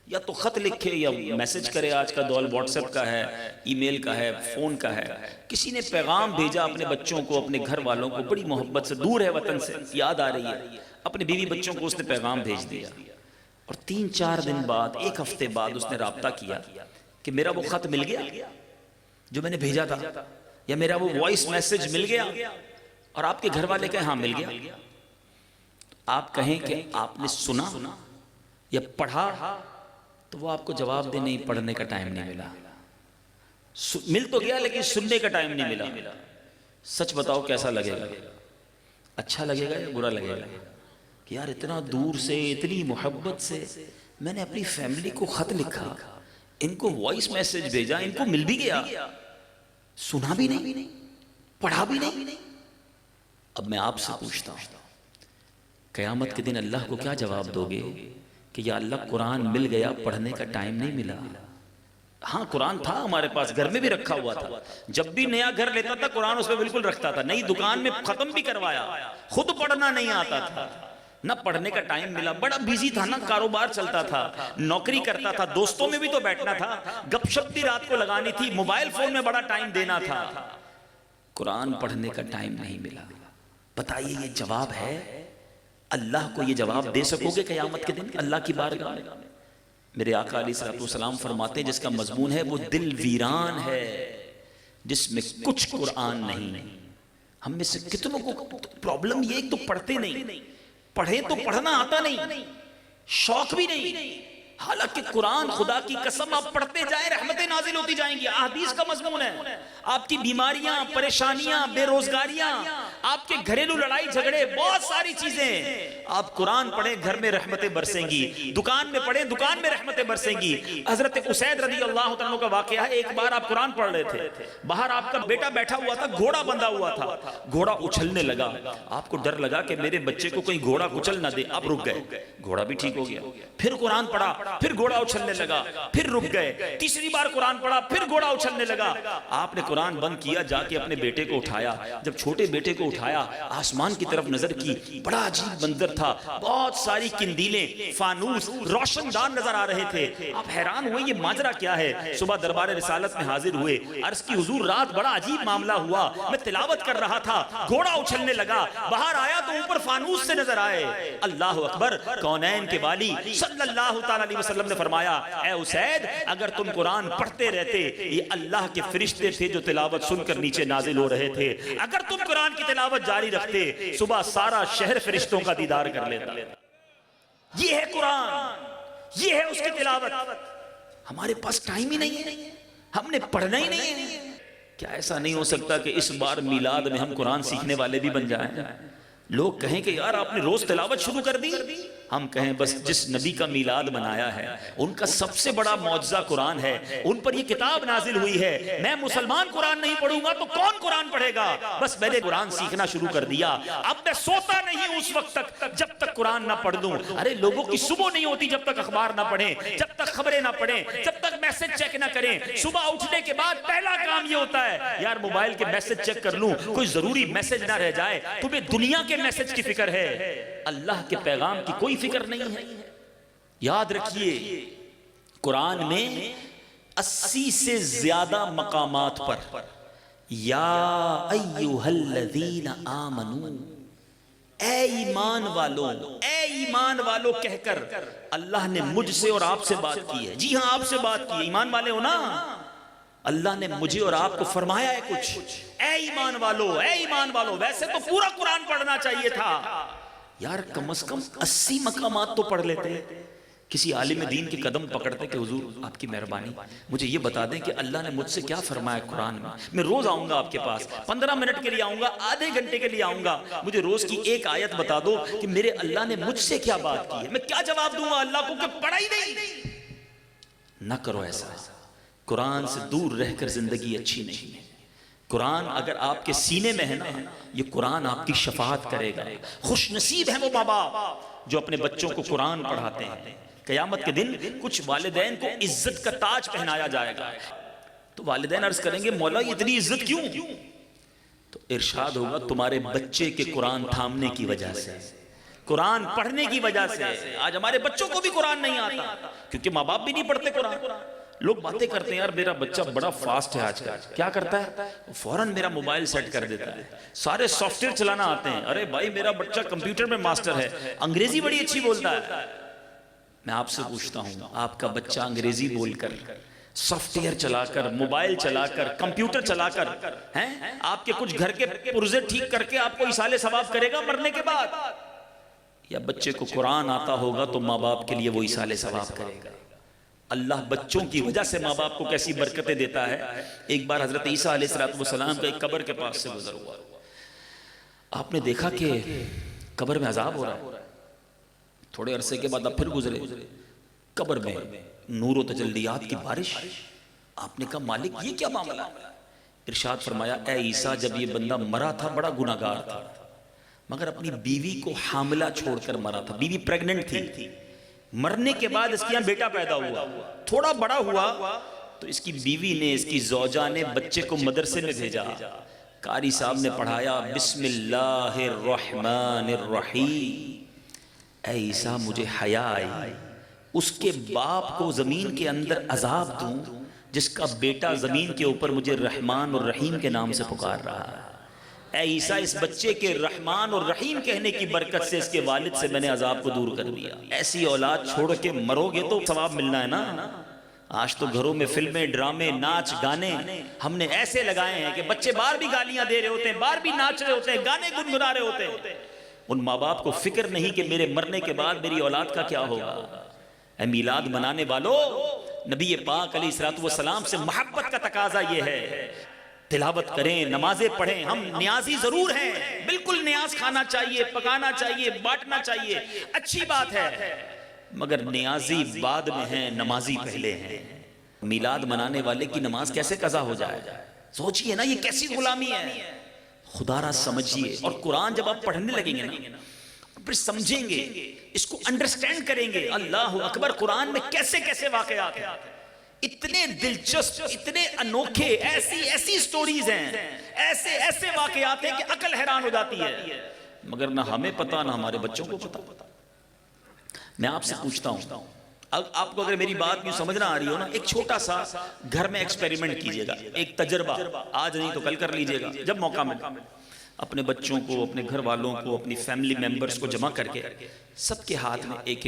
یا تو خط لکھے یا میسج کرے، آج کا دور واٹس ایپ کا ہے، ای میل کا ہے، فون کا ہے، کسی نے پیغام بھیجا اپنے بچوں کو، اپنے گھر والوں کو، بڑی محبت سے، دور ہے وطن سے، یاد آ رہی ہے، اپنے بیوی بچوں کو اس نے پیغام بھیج دیا، اور 3-4 دن بعد، 1 ہفتے بعد اس نے رابطہ کیا کہ میرا وہ خط مل گیا جو میں نے بھیجا تھا، یا میرا وہ وائس میسج مل گیا، اور آپ کے گھر والے کہیں ہاں مل گیا، آپ کہیں کہ آپ نے سنا یا پڑھا، تو وہ آپ کو جواب دے نہیں، پڑھنے کا ٹائم نہیں ملا، مل تو گیا لیکن سننے کا ٹائم نہیں ملا۔ سچ بتاؤ کیسا لگے گا؟ اچھا لگے گا یا برا لگے گا کہ یار اتنا دور سے، اتنی محبت سے میں نے اپنی فیملی کو خط لکھا، ان کو وائس میسج بھیجا، ان کو مل بھی گیا، سنا بھی نہیں، پڑھا بھی نہیں۔ اب میں آپ سے پوچھتا ہوں، قیامت کے دن اللہ کو کیا جواب دو گے کہ یا اللہ قرآن مل گیا، پڑھنے کا ٹائم نہیں ملا؟ ہاں قرآن تھا ہمارے پاس، گھر میں بھی رکھا ہوا تھا، جب بھی نیا گھر لیتا تھا قرآن اس میں بالکل رکھتا تھا، نئی دکان میں ختم بھی کروایا، خود پڑھنا نہیں آتا تھا، نہ پڑھنے کا ٹائم ملا، بڑا بیزی تھا نا، کاروبار چلتا تھا، نوکری کرتا تھا، دوستوں میں بھی تو بیٹھنا تھا، گپ شپ بھی رات کو لگانی تھی، موبائل فون میں بڑا ٹائم دینا تھا، قرآن پڑھنے کا ٹائم نہیں ملا۔ بتائیے یہ جواب ہے؟ اللہ کو یہ جواب دے سکو گے قیامت کے دن اللہ کی بارگاہ میں؟ میرے آقا علیہ السلام فرماتے ہیں جس کا مضمون ہے وہ دل ویران ہے جس میں کچھ قرآن نہیں۔ ہم میں سے کتنوں کو پرابلم یہ ایک تو پڑھتے نہیں، پڑھیں تو پڑھنا آتا نہیں، شوق بھی نہیں، حالانکہ قرآن خدا کی قسم آپ پڑھتے جائیں رحمتیں نازل ہوتی جائیں گی۔ احادیث کا مضمون ہے، آپ کی بیماریاں، پریشانیاں، بے روزگاریاں، آپ کے گھریلو لڑائی جھگڑے، بہت ساری چیزیں، آپ قرآن پڑھیں گھر میں رحمتیں برسیں گی، دکان میں پڑھیں دکان میں رحمتیں برسیں گی۔ حضرت اسید رضی اللہ عنہ کا واقعہ ہے، ایک بار آپ قرآن پڑھ رہے تھے، باہر آپ کا بیٹا بیٹھا ہوا تھا، گھوڑا بندھا ہوا تھا، گھوڑا اچھلنے لگا، آپ کو ڈر لگا کہ میرے بچے کو کوئی گھوڑا کچل نہ دے، آپ رک گئے، گھوڑا بھی ٹھیک ہو گیا، پھر قرآن پڑھا، پھر گھوڑا اچھلنے لگا، پھر رک گئے، تیسری بار قرآن پڑھا، پھر گھوڑا اچھلنے لگا، آپ نے قرآن بند کیا، جا کے اپنے بیٹے کو اٹھایا، جب چھوٹے بیٹے کو اٹھایا آسمان کی طرف نظر کی، بڑا عجیب منظر تھا، بہت ساری کندیلیں، فانوس، روشن دان نظر آ رہے تھے، آپ حیران ہوئے یہ ماجرا کیا ہے؟ صبح دربار رسالت میں حاضر ہوئے، عرض کی حضور رات بڑا عجیب معاملہ ہوا، میں تلاوت کر رہا تھا، گھوڑا اچھلنے لگا، باہر آیا تو اوپر فانوس سے نظر آئے۔ اللہ اکبر، کونین کے والی صلی اللہ تعالی علیہ وسلم نے فرمایا اے اسید اگر تم قرآن پڑھتے رہتے، یہ اللہ کے فرشتے تھے جو تلاوت سن کر نیچے نازل ہو رہے تھے، اگر تم قرآن کی تلاوت جاری رکھتے صبح سارا شہر فرشتوں کا دیدار کر لیتا۔ یہ ہے قرآن، یہ ہے اس کی تلاوت۔ ہمارے پاس ٹائم ہی نہیں ہے، ہم نے پڑھنا ہی نہیں ہے۔ کیا ایسا نہیں ہو سکتا کہ اس بار میلاد میں ہم قرآن سیکھنے والے بھی بن جائیں؟ لوگ کہیں کہ یار آپ نے روز تلاوت شروع کر دی، ہم کہیں بس جس نبی کا میلاد منایا ہے ان کا سب سے بڑا معجزہ قرآن ہے، ان پر یہ کتاب نازل ہوئی ہے، میں مسلمان قرآن نہیں پڑھوں گا تو کون قرآن پڑھے گا؟ بس میں نے قرآن سیکھنا شروع کر دیا، اب میں سوتا نہیں ہوں اس وقت تک جب تک قرآن نہ پڑھ دوں۔ ارے لوگوں کی صبح نہیں ہوتی جب تک اخبار نہ پڑھیں، جب تک خبریں نہ پڑھیں، جب تک میسج چیک نہ کریں، صبح اٹھنے کے بعد پہلا کام یہ ہوتا ہے یار موبائل کے میسج چیک کر لوں، کوئی ضروری میسج نہ رہ جائے۔ تمہیں دنیا کے میسج کی فکر ہے، اللہ کے پیغام کی کوئی فکر نہیں ہے۔ یاد رکھیے قرآن میں 80 سے زیادہ مقامات پر یا ایھا الذین آمنو، اے ایمان والو، اے ایمان والو کہہ کر اللہ نے مجھ سے اور آپ سے بات کی ہے۔ جی ہاں آپ سے بات کی ہے، ایمان والے ہو نا؟ اللہ نے مجھے اور آپ کو فرمایا ہے کچھ، اے ایمان والو، اے ایمان والو۔ ویسے تو پورا قرآن پڑھنا چاہیے تھا یار، کم از کم 80 مقامات تو پڑھ لیتے، کسی عالم دین کے قدم پکڑتے کہ حضور آپ کی مہربانی مجھے یہ بتا دیں کہ اللہ نے مجھ سے کیا فرمایا قرآن میں روز آؤں گا آپ کے پاس، 15 منٹ کے لیے آؤں گا، آدھے گھنٹے کے لیے آؤں گا، مجھے روز کی ایک آیت بتا دو کہ میرے اللہ نے مجھ سے کیا بات کی ہے۔ میں کیا جواب دوں گا اللہ کو کہ پڑھا ہی نہیں؟ نہ کرو ایسا، قرآن سے دور رہ کر زندگی اچھی نہیں ہے۔ قرآن اگر آپ کے سینے میں ہے نا، یہ قرآن آپ کی شفاعت کرے گا۔ خوش نصیب ہیں وہ ماں باپ جو اپنے بچوں کو قرآن پڑھاتے ہیں۔ قیامت کے دن کچھ والدین کو عزت کا تاج پہنایا جائے گا، تو والدین عرض کریں گے مولا یہ اتنی عزت کیوں؟ تو ارشاد ہوگا تمہارے بچے کے قرآن تھامنے کی وجہ سے، قرآن پڑھنے کی وجہ سے۔ آج ہمارے بچوں کو بھی قرآن نہیں آتا کیونکہ ماں باپ بھی نہیں پڑھتے قرآن۔ لوگ باتیں کرتے ہیں یار میرا بچہ بڑا فاسٹ ہے آج کل، کیا کرتا ہے فوراً میرا موبائل سیٹ کر دیتا ہے، سارے سافٹ ویئر چلانا آتے ہیں۔ ارے بھائی میرا بچہ کمپیوٹر میں ماسٹر ہے، انگریزی بڑی اچھی بولتا ہے۔ میں آپ سے پوچھتا ہوں آپ کا بچہ انگریزی بول کر، سافٹ ویئر چلا کر، موبائل چلا کر، کمپیوٹر چلا کر آپ کے کچھ گھر کے پرزے ٹھیک کر کے آپ کو ایصال ثواب کرے گا مرنے کے بعد؟ یا بچے کو قرآن آتا ہوگا تو ماں باپ کے لیے وہ ایصال ثواب کرے گا۔ اللہ بچوں کی وجہ سے ماں باپ کو کیسی برکتیں دیتا ہے۔ ایک بار حضرت عیسیٰ علیہ السلام کا ایک قبر کے پاس سے گزر ہوا، آپ نے دیکھا کہ قبر میں عذاب ہو رہا ہے۔ تھوڑے عرصے کے بعد آپ پھر گزرے، قبر میں نور و تجلیات کی بارش۔ آپ نے کہا مالک یہ کیا معاملہ؟ ارشاد فرمایا اے عیسیٰ جب یہ بندہ مرا تھا بڑا گناہگار تھا، مگر اپنی بیوی کو حاملہ چھوڑ کر مرا تھا، بیوی پریگننٹ تھی۔ مرنے کے بعد اس کے یہاں بیٹا پیدا ہوا، تھوڑا بڑا ہوا تو اس کی بیوی نے، اس کی زوجہ نے بچے کو مدرسے میں بھیجا۔ قاری صاحب نے پڑھایا بسم اللہ الرحمن الرحیم۔ اے عیسیٰ مجھے حیا آئی اس کے باپ کو زمین کے اندر عذاب دوں جس کا بیٹا زمین کے اوپر مجھے رحمان اور رحیم کے نام سے پکار رہا ہے۔ اے عیسیٰ اس بچے کے رحمان اور رحیم کہنے کی برکت سے اس کے والد سے میں نے عذاب کو دور کر دیا۔ ایسی اولاد چھوڑ کے مرو گے تو ثواب ملنا ہے نا۔ آج تو گھروں میں فلمیں، ڈرامے، ناچ، گانے ہم نے ایسے لگائے ہیں کہ بچے بار بھی گالیاں دے رہے ہوتے ہیں، بار بھی ناچ رہے ہوتے ہیں، گانے گنگنا رہے ہوتے ہیں۔ ان ماں باپ کو فکر نہیں کہ میرے مرنے کے بعد میری اولاد کا کیا ہوگا۔ اے میلاد منانے والوں، نبی پاک علیہ السلام سے محبت کا تقاضا یہ ہے تلاوت کریں، نمازیں پڑھیں۔ ہم نیازی ضرور ہیں، بالکل نیاز کھانا چاہیے، پکانا چاہیے، بانٹنا چاہیے، اچھی بات ہے، مگر نیازی بعد میں ہیں، نمازی پہلے ہیں۔ میلاد منانے والے کی نماز کیسے قضا ہو جائے؟ سوچئے نا یہ کیسی غلامی ہے۔ خدا را سمجھیے، اور قرآن جب آپ پڑھنے لگیں گے نا پھر سمجھیں گے، اس کو انڈرسٹینڈ کریں گے۔ اللہ اکبر، قرآن میں کیسے کیسے واقعات ہیں، اتنے دلچسپ، اتنے انوکھے، ایسی سٹوریز ہیں، ایسے واقعات ہیں کہ عقل حیران ہو جاتی ہے، مگر نہ ہمیں پتا نہ ہمارے بچوں کو پتا۔ میں آپ سے پوچھتا ہوں، آپ کو اگر میری بات یوں سمجھ نہ آ رہی ہو نا، ایک چھوٹا سا گھر میں ایکسپیریمنٹ کیجئے گا، ایک تجربہ، آج نہیں تو کل کر لیجئے گا جب موقع ملے۔ اپنے بچوں کو، اپنے گھر والوں کو، اپنی فیملی ممبرز کو جمع کر کے سب کے ہاتھ میں ایک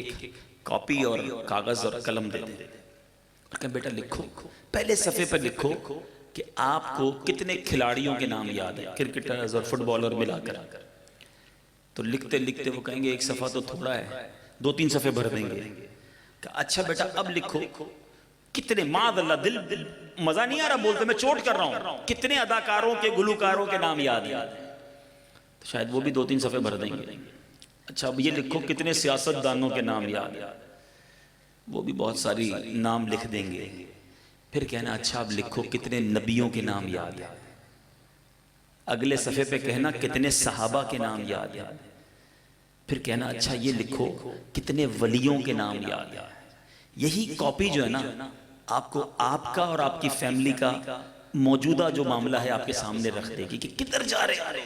کاپی اور کاغذ اور قلم دے دیں، کہ بیٹا لکھو، پہلے صفحے پر لکھو کہ آپ کو کتنے کھلاڑیوں کے نام یاد ہیں، کرکٹرز اور فٹ بالر ملا کر۔ تو لکھتے لکھتے وہ کہیں گے ایک صفحہ تو تھوڑا ہے، 2-3 صفحے بھر دیں گے۔ کہ اچھا بیٹا اب لکھو کتنے، معاذ اللہ دل مزہ نہیں آ رہا بولتے، میں چوٹ کر رہا ہوں، کتنے اداکاروں کے، گلوکاروں کے نام یاد ہیں؟ شاید وہ بھی 2-3 صفحے بھر دیں گے۔ اچھا اب یہ لکھو کتنے سیاست دانوں کے نام یاد ہیں؟ وہ بھی بہت ساری نام لکھ دیں گے۔ پھر کہنا اچھا اب لکھو کتنے نبیوں کے نام یاد ہیں۔ اگلے صفحے پہ کہنا کتنے صحابہ کے نام یاد ہیں۔ پھر کہنا اچھا یہ لکھو کتنے ولیوں کے نام یاد ہیں۔ یہی کاپی جو ہے نا آپ کو آپ کا اور آپ کی فیملی کا موجودہ جو معاملہ ہے آپ کے سامنے رکھ دے گی کہ کدھر جا رہے ہیں،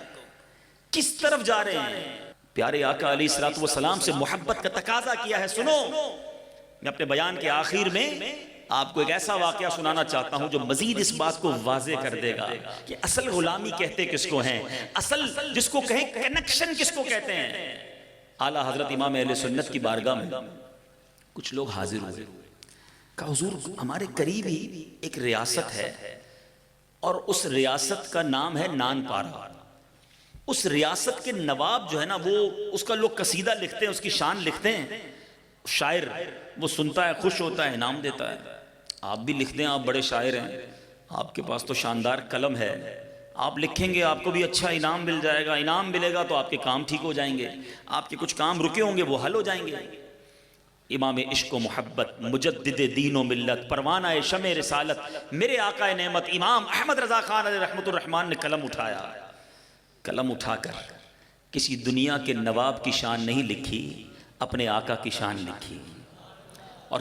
کس طرف جا رہے ہیں۔ پیارے آقا علیہ السلام سے محبت کا تقاضا کیا ہے۔ سنو، میں اپنے بیان کے آخر میں آپ کو ایک ایسا واقعہ سنانا چاہتا ہوں جو مزید اس بات کو واضح کر دے گا کہ اصل غلامی کہتے کس کو ہیں، اصل جس کو کہیں کنیکشن کس کو کہتے ہیں۔ اعلیٰ حضرت امام اہل سنت کی بارگاہ میں کچھ لوگ حاضر ہوئے، کہا حضور ہمارے قریب ہی ایک ریاست ہے اور اس ریاست کا نام ہے نان پارا۔ اس ریاست کے نواب جو ہے نا وہ اس کا لوگ قصیدہ لکھتے ہیں، اس کی شان لکھتے ہیں، شاعر وہ سنتا ہے، خوش ہوتا ہے، انعام دیتا ہے۔ آپ بھی لکھ دیں، آپ بڑے شاعر ہیں، آپ کے پاس تو شاندار قلم ہے، آپ لکھیں گے آپ کو بھی اچھا انعام مل جائے گا، انعام ملے گا تو آپ کے کام ٹھیک ہو جائیں گے، آپ کے کچھ کام رکے ہوں گے وہ حل ہو جائیں گے۔ امام عشق و محبت، مجدد دین و ملت، پروانہ شمع رسالت، میرے آقا نعمت امام احمد رضا خان علیہ رحمت الرحمن نے قلم اٹھایا. قلم اٹھا کر کسی دنیا کے نواب کی شان نہیں لکھی، اپنے آقا کی شان لکھی. اور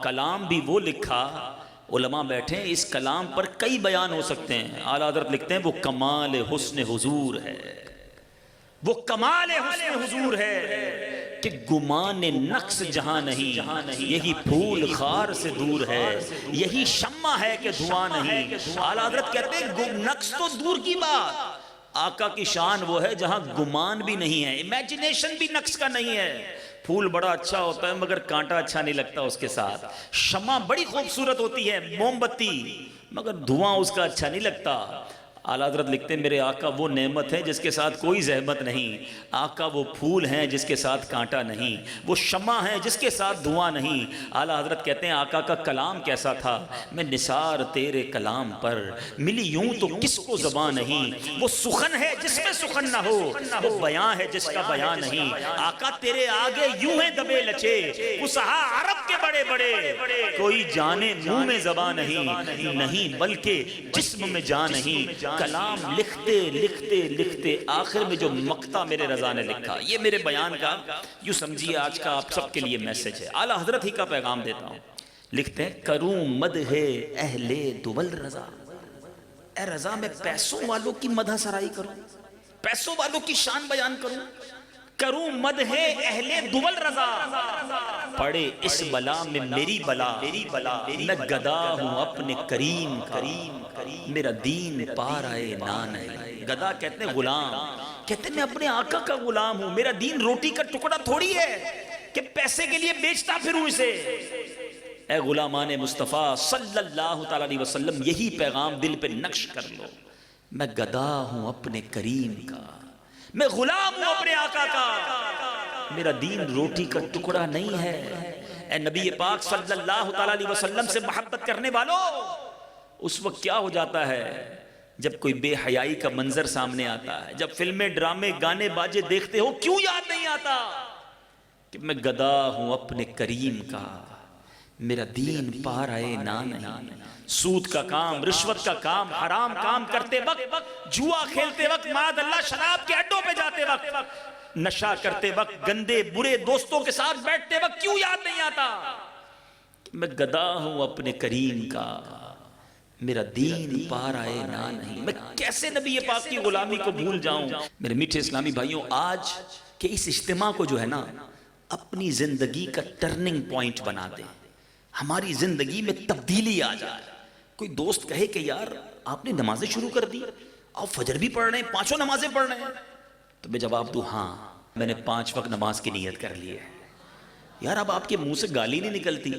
کلام بھی وہ لکھا، علماء بیٹھے ہیں اس کلام پر کئی بیان ہو سکتے ہیں. اعلیٰ حضرت لکھتے ہیں وہ کمال حسن حضور ہے، وہ کمال حسن حضور ہے کہ گمان نقص جہاں نہیں، یہی پھول خار سے دور ہے، یہی شمع ہے کہ دھواں نہیں. اعلیٰ حضرت کہتے ہیں نقص تو دور کی بات، آقا کی شان وہ ہے جہاں گمان بھی نہیں ہے، امیجنیشن بھی نقص کا نہیں ہے. پھول بڑا اچھا ہوتا ہے مگر کانٹا اچھا نہیں لگتا اس کے ساتھ. شمع بڑی خوبصورت ہوتی ہے، موم بتی، مگر دھواں اس کا اچھا نہیں لگتا. اعلیٰ حضرت لکھتے ہیں میرے آقا وہ نعمت ہے جس کے ساتھ کوئی زحمت نہیں. آقا وہ پھول ہیں جس کے ساتھ کانٹا نہیں، وہ شمع ہیں جس کے ساتھ دھواں نہیں. اعلیٰ حضرت کہتے ہیں آقا کا کلام کیسا تھا، میں نثار تیرے کلام پر ملی یوں تو کس کو زبان نہیں. وہ سخن ہے جس میں سخن نہ ہو، وہ بیان ہے جس کا بیان نہیں. آقا تیرے آگے یوں ہیں دبے لچے، فصحا عرب کے بڑے بڑے، کوئی جانے منہ میں زبان نہیں بلکہ جسم میں جان نہیں. کلام لکھتے لکھتے لکھتے آخر میں جو مقطع میرے رضا نے لکھا، یہ میرے بیان کا یوں سمجھیے آج کا آپ سب کے لیے میسج ہے. اعلیٰ حضرت ہی کا پیغام دیتا ہوں. لکھتے ہیں کروں مدح اہل دول رضا، اے رضا میں پیسوں والوں کی مدح سرائی کروں، پیسوں والوں کی شان بیان کروں. کروں مدح اہل دول رضا، پڑے اس بلا میں میری بلا، میں گدا ہوں اپنے کریم کا، میرا دین پار آئے نان ہے. گدا کہتے ہیں غلام، کہتے ہیں میں اپنے آقا کا غلام ہوں، میرا دین روٹی کا ٹکڑا تھوڑی ہے کہ پیسے کے لیے بیچتا پھروں اسے. اے غلامان مصطفیٰ صلی اللہ تعالی علیہ وسلم یہی پیغام دل پہ نقش کر لو. میں گدا ہوں اپنے کریم کا، میں غلام ہوں اپنے آقا کا، میرا دین روٹی کا ٹکڑا نہیں ہے. اے نبی پاک صلی اللہ تعالی علیہ وسلم سے محبت کرنے والوں، اس وقت کیا ہو جاتا ہے جب کوئی بے حیائی کا منظر سامنے آتا ہے، جب فلمیں ڈرامے گانے باجے دیکھتے ہو، کیوں یاد نہیں آتا کہ میں گدا ہوں اپنے کریم کا، میرا دین پار آئے نہ نہیں. سود کا کام، رشوت کا کام، حرام کام کرتے وقت، جوا کھیلتے وقت، معاذ اللہ شراب کے اڈوں پہ جاتے وقت، نشہ کرتے وقت، گندے برے دوستوں کے ساتھ بیٹھتے وقت کیوں یاد نہیں آتا کہ میں گدا ہوں اپنے کریم کا، میرا دین پار آئے نہ نہیں. میں کیسے نبی پاک کی غلامی کو بھول جاؤں. میرے میٹھے اسلامی بھائیوں، آج کے اس اجتماع کو جو ہے نا اپنی زندگی کا ٹرننگ پوائنٹ بنا دیں، ہماری زندگی میں تبدیلی آ جائے. کوئی دوست کہے کہ یار آپ نے نمازیں شروع کر دی، آپ فجر بھی پڑھ رہے ہیں، 5 نمازیں پڑھ رہے ہیں، تو میں جواب دوں ہاں میں نے 5 وقت نماز کی نیت کر لی ہے. یار اب آپ کے منہ سے گالی نہیں نکلتی،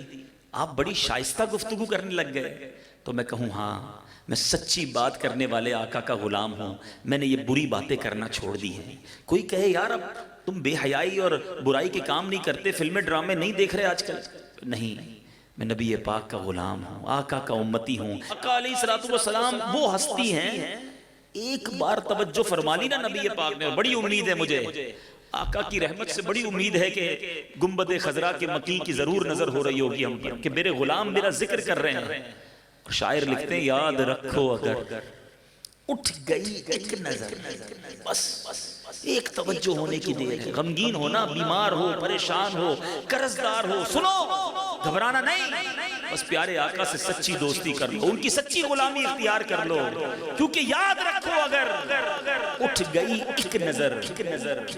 آپ بڑی شائستہ گفتگو کرنے لگ گئے، تو میں کہوں ہاں میں سچی بات کرنے والے آقا کا غلام ہوں، میں نے یہ بری باتیں کرنا چھوڑ دی ہیں. کوئی کہے یار اب تم بے حیائی اور برائی کے کام نہیں کرتے، فلمیں ڈرامے نہیں دیکھ رہے آج کل، نہیں میں نبی پاک کا غلام ہوں، آقا کا امتی ہوں. آقا علیہ الصلوۃ والسلام وہ ہستی ہیں، ایک بار توجہ فرما لی نا نبی پاک نے، بڑی امید ہے مجھے آقا کی رحمت سے، بڑی امید ہے کہ گنبد خضرا کے مکی کی ضرور نظر ہو رہی ہوگی ہم پر کہ میرے غلام میرا ذکر کر رہے ہیں. شاعر لکھتے ہیں یاد رکھو اگر اٹھ گئی ایک نظر، بس ایک توجہ ہونے کی دیر ہے. غمگین ہونا، بیمار ہو، پریشان ہو، قرضدار ہو، سنو گھبرانا نہیں، بس پیارے آقا سے سچی دوستی کر لو، ان کی سچی غلامی اختیار کر لو، کیونکہ یاد رکھو اگر اٹھ گئی ایک نظر،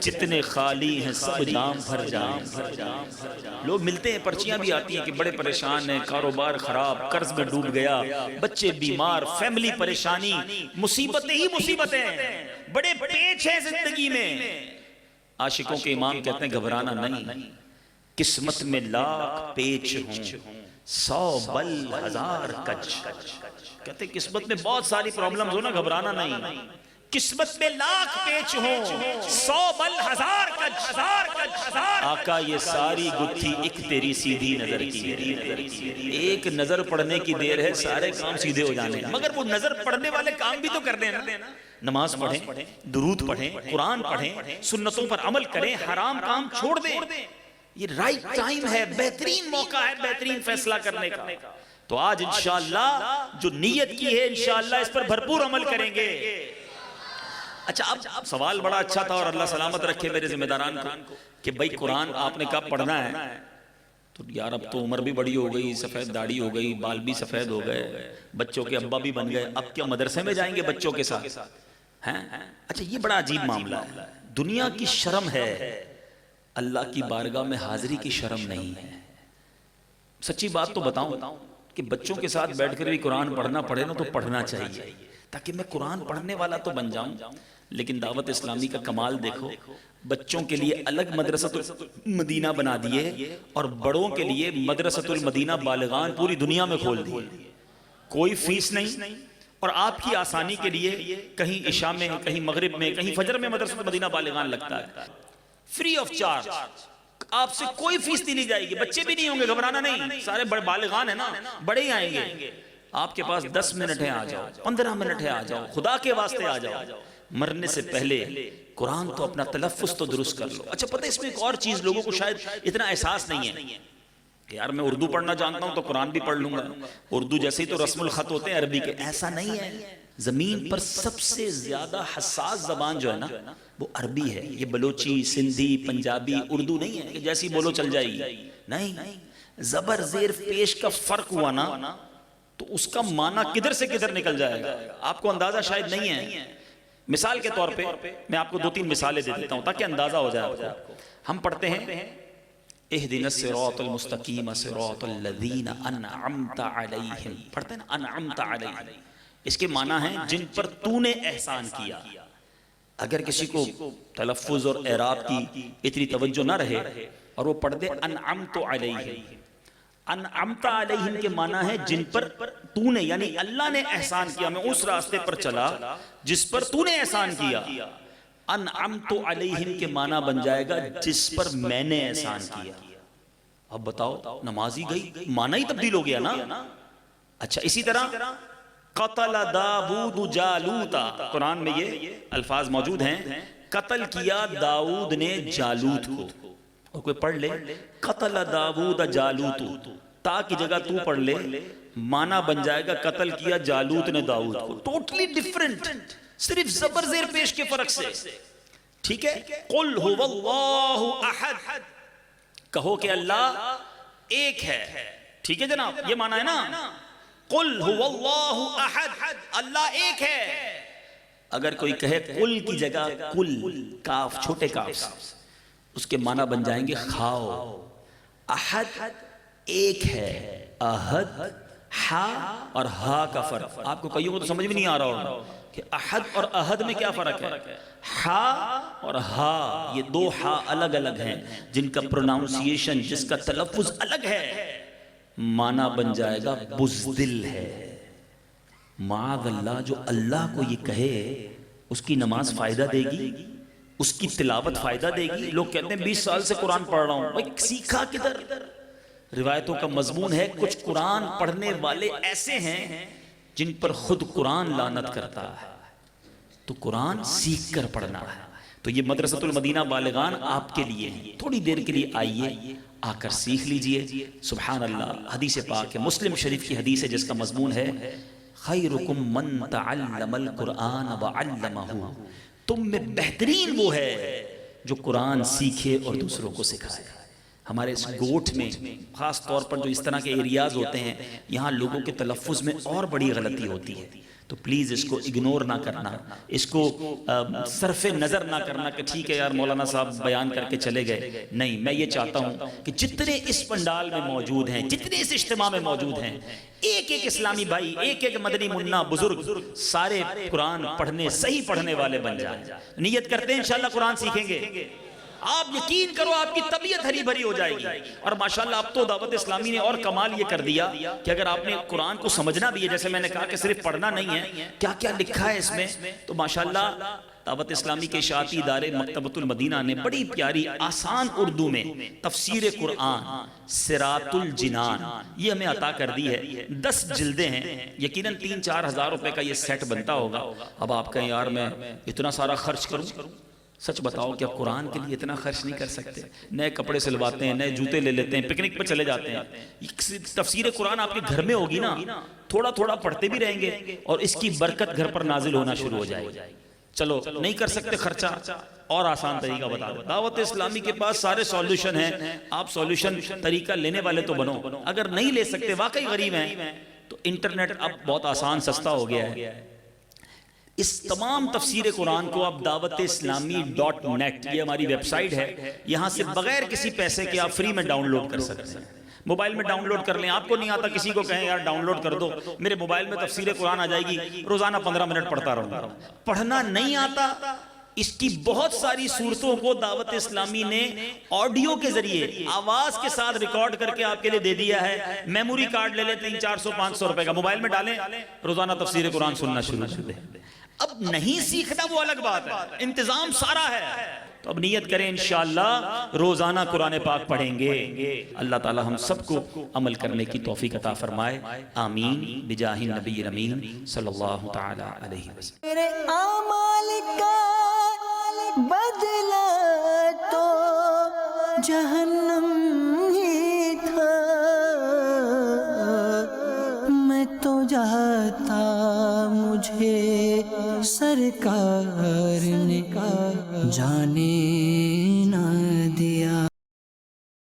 جتنے خالی ہیں سب جام بھر جائیں. لوگ ملتے ہیں، پرچیاں بھی آتی ہیں کہ بڑے پریشان ہیں، کاروبار خراب، قرض میں ڈوب گیا، بچے بیمار، فیملی پریشانی، مصیبتیں ہی مصیبتیں، بڑے پیچ ہیں زندگی میں. عاشقوں کے امام کہتے ہیں گھبرانا نہیں، قسمت میں لاکھ پیچ ہوں، 100 بل 1000 کچ. کہتے ہیں قسمت میں بہت ساری پرابلمز ہو نا، گھبرانا نہیں. قسمت میں لاکھ پیچ ہوں، 100 بل 1000 کچ. آقا یہ ساری گتھی ایک تیری سیدھی نظر کی ہے. ایک نظر پڑھنے کی دیر ہے، سارے کام سیدھے ہو جانے ہیں، مگر وہ نظر پڑھنے والے کام بھی تو کر دیں نا. نماز پڑھیں، درود پڑھیں، قرآن پڑھیں، سنتوں پر عمل کریں، حرام کام چھوڑ دیں. یہ رائٹ ٹائم ہے، بہترین موقع ہے بہترین فیصلہ کرنے کا. تو آج انشاءاللہ جو نیت کی ہے انشاءاللہ اس پر بھرپور عمل کریں گے. اچھا اب سوال بڑا اچھا تھا اور اللہ سلامت رکھے میرے ذمہ داران کو کہ بھائی قرآن آپ نے کب پڑھنا ہے؟ تو یار اب تو عمر بھی بڑی ہو گئی، سفید داڑھی ہو گئی، بال بھی سفید ہو گئے، بچوں کے ابا بھی بن گئے، اب کیا مدرسے میں جائیں گے بچوں کے ساتھ ہیں؟ اچھا یہ بڑا عجیب معاملہ ہے. دنیا کی شرم ہے، اللہ کی بارگاہ میں حاضری کی شرم نہیں ہے. سچی بات تو بتاؤں کہ بچوں کے ساتھ بیٹھ کر بھی قرآن پڑھنا پڑے نا تو پڑھنا چاہیے تاکہ میں قرآن پڑھنے والا تو بن جاؤں. لیکن دعوت اسلامی کا کمال دیکھو، بچوں کے لیے الگ مدرسۃ المدینہ بنا دیے اور بڑوں کے لیے مدرسۃ المدینہ بالغان پوری دنیا میں کھول دیے. کوئی فیس نہیں، اور آپ کی آسانی کے لیے کہیں عشاء میں، کہیں مغرب میں، کہیں فجر میں مدرسۃ المدینہ بالغان لگتا ہے، فری آف چارج. آپ سے کوئی فیس نہیں لی جائے گی، بچے بھی نہیں ہوں گے، گھبرانا نہیں، سارے بالغان ہیں نا، بڑے ہی آئیں گے. آپ کے پاس 10 منٹ ہے آ جاؤ، 15 منٹ ہے آ جاؤ، خدا کے واسطے آ جاؤ. مرنے سے پہلے قرآن تو اپنا تلفظ تو درست کر لو. اچھا پتہ اس میں ایک اور چیز لوگوں کو شاید اتنا احساس نہیں ہے کہ یار میں اردو پڑھنا جانتا ہوں تو قرآن بھی پڑھ لوں گا، اردو جیسے ہی تو رسم الخط ہوتے ہیں عربی کے. ایسا نہیں ہے. زمین پر سب سے زیادہ حساس زبان جو ہے نا وہ عربی ہے. یہ بلوچی، سندھی، پنجابی، اردو نہیں ہے کہ جیسی بولو چل جائے گی. نہیں، زبر زیر پیش کا فرق ہوا نا تو اس کا معنی کدھر سے کدھر نکل جائے گا. آپ کو اندازہ شاید نہیں ہے. مثال کے طور پہ میں آپ کو 2-3 مثالیں دے دیتا ہوں تاکہ اندازہ ہو جائے آپ کو. ہم پڑھتے ہیں اہدنا الصراط المستقیم صراط الذین انعمت علیہم، پڑھتے ہیں نا انعمت علیہم. اس کے معنی ہیں جن پر تو نے احسان کیا. اگر کسی کو تلفظ اور اعراب کی اتنی توجہ نہ رہے اور وہ پڑھ دے انعمت علیہم، انعمت علیہم کے معنی ہے جن پر تو نے یعنی اللہ نے احسان کیا. میں اس راستے پر چلا جس پر تو نے احسان کیا. انعمت علیہم کے معنی بن جائے گا جس پر میں نے احسان کیا. اب بتاؤ نمازی گئی، معنی ہی تبدیل ہو گیا نا. اچھا اسی طرح قتل داود جالوتا، قرآن میں یہ الفاظ موجود ہیں، قتل کیا داؤد نے جالوت کو. اور کوئی پڑھ لے قتل داود جالوت، تا کی جگہ تو پڑھ لے، معنی بن جائے گا قتل کیا جالوت نے داؤد کو. ٹوٹلی ڈیفرنٹ، صرف زبر زیر پیش کے فرق سے. ٹھیک ہے. قل هو اللہ احد، کہو کہ اللہ ایک ہے. ٹھیک ہے جناب، یہ معنی ہے نا. قل هو اللہ احد، اللہ ایک ہے. اگر کوئی کہے قل کی جگہ کل، کاف چھوٹے کاف، اس کے معنی بن جائیں گے کھاؤ. احد ایک ہے، احد ہا اور ہا کا فرق آپ کو کئیوں کو تو سمجھ بھی نہیں آ رہا ہوگا کہ احد اور احد میں کیا فرق ہے. ہا اور ہا یہ دو ہا الگ الگ ہیں جن کا پروناؤنسیشن، جس کا تلفظ الگ ہے. معنی بن جائے گا بزدل ہے. معاذ اللہ، جو اللہ کو یہ کہے اس کی نماز فائدہ دے گی، اس کی تلاوت فائدہ دے گی. لوگ کہتے ہیں 20 سال سے قرآن پڑھ رہا ہوں، بھائی سیکھا کدھر؟ روایتوں کا مضمون ہے کچھ قرآن پڑھنے والے ایسے ہیں جن پر خود قرآن لعنت کرتا ہے. تو قرآن سیکھ کر پڑھنا ہے. تو یہ مدرسۃ المدینہ بالغان آپ کے لیے ہے. تھوڑی دیر کے لیے آئیے، آ کر سیکھ لیجئے. سبحان اللہ، حدیث پاک ہے، مسلم شریف کی حدیث ہے جس کا مضمون ہے خیرکم من تعلم القرآن وعلمہ. تم میں بہترین وہ ہے جو قرآن سیکھے اور دوسروں کو سکھائے. ہمارے اس گوٹھ میں خاص طور پر جو اس طرح کے ایریاز ہوتے ہیں، یہاں لوگوں کے تلفظ میں اور بڑی غلطی ہوتی ہے. تو پلیز اس کو اگنور نہ کرنا، اس کو صرف نظر نہ کرنا کہ ٹھیک ہے یار مولانا صاحب بیان کر کے چلے گئے. نہیں، میں یہ چاہتا ہوں کہ جتنے اس پنڈال میں موجود ہیں، جتنے اس اجتماع میں موجود ہیں، ایک ایک اسلامی بھائی، ایک ایک مدنی منا بزرگ، سارے قرآن پڑھنے، صحیح پڑھنے والے بن جائیں. نیت کرتے ہیں انشاءاللہ قرآن سیکھیں گے. آپ یقین کرو آپ کی طبیعت ہری بھری ہو جائے گی. اور ماشاءاللہ اب تو دعوت اسلامی نے اور کمال یہ کر دیا کہ اگر آپ نے قرآن کو سمجھنا بھی ہے، جیسے میں نے کہا کہ صرف پڑھنا نہیں ہے، کیا کیا لکھا ہے اس میں، تو ماشاءاللہ دعوت اسلامی کے اشاعتی ادارے مکتبۃ المدینہ نے بڑی پیاری آسان اردو میں تفسیر قرآن صراط الجنان یہ ہمیں عطا کر دی ہے. 10 جلدیں ہیں، یقیناً 3-4 ہزار روپے کا یہ سیٹ بنتا ہوگا. اب آپ کہیں یار میں اتنا سارا خرچ کروں، سچ بتاؤ کیا قرآن کے لیے اتنا خرچ نہیں کر سکتے؟ نئے کپڑے سلواتے ہیں، نئے جوتے لے لیتے ہیں، پکنک پہ چلے جاتے ہیں۔ تفسیر قرآن آپ کے گھر میں ہوگی نا، تھوڑا تھوڑا پڑھتے بھی رہیں گے اور اس کی برکت گھر پر نازل ہونا شروع ہو جائے گی۔ چلو نہیں کر سکتے خرچہ، اور آسان طریقہ بتا دو، دعوت اسلامی کے پاس سارے سولوشن ہیں، آپ سولوشن طریقہ لینے والے تو بنو۔ اگر نہیں لے سکتے، واقعی غریب ہیں، تو انٹرنیٹ اب بہت آسان سستا ہو گیا ہے۔ اس تمام تفسیر قرآن کو آپ dawat-islami.net، یہ ہماری ویب سائٹ ہے، یہاں سے بغیر کسی پیسے کے آپ فری میں ڈاؤن لوڈ کر سکتے ہیں۔ موبائل میں ڈاؤن لوڈ کر لیں، آپ کو نہیں آتا کسی کو کہیں یار ڈاؤن لوڈ کر دو، میرے موبائل میں تفسیر قرآن آ جائے گی، روزانہ 15 منٹ پڑھتا رہوں گا۔ پڑھنا نہیں آتا، اس کی بہت ساری صورتوں کو دعوت اسلامی نے آڈیو کے ذریعے آواز کے ساتھ ریکارڈ کر کے آپ کے لیے دے دیا ہے۔ میموری کارڈ لے لیں 300 400 500 روپے کا، موبائل میں ڈالیں، روزانہ تفسیر قرآن سننا شروع کر دیں۔ اب نہیں سیکھنا وہ الگ بات ہے، انتظام سارا ہے، تو اب نیت کریں انشاءاللہ روزانہ قرآن پاک پڑھیں گے۔ اللہ تعالی ہم سب کو عمل کرنے کی توفیق عطا فرمائے، آمین بجاہ النبی الامین صلی اللہ تعالی علیہ وسلم۔ میرے اعمال کا بدلہ تو جہنم ہی تھا، میں تو جاتا مجھے سرکار نے جانے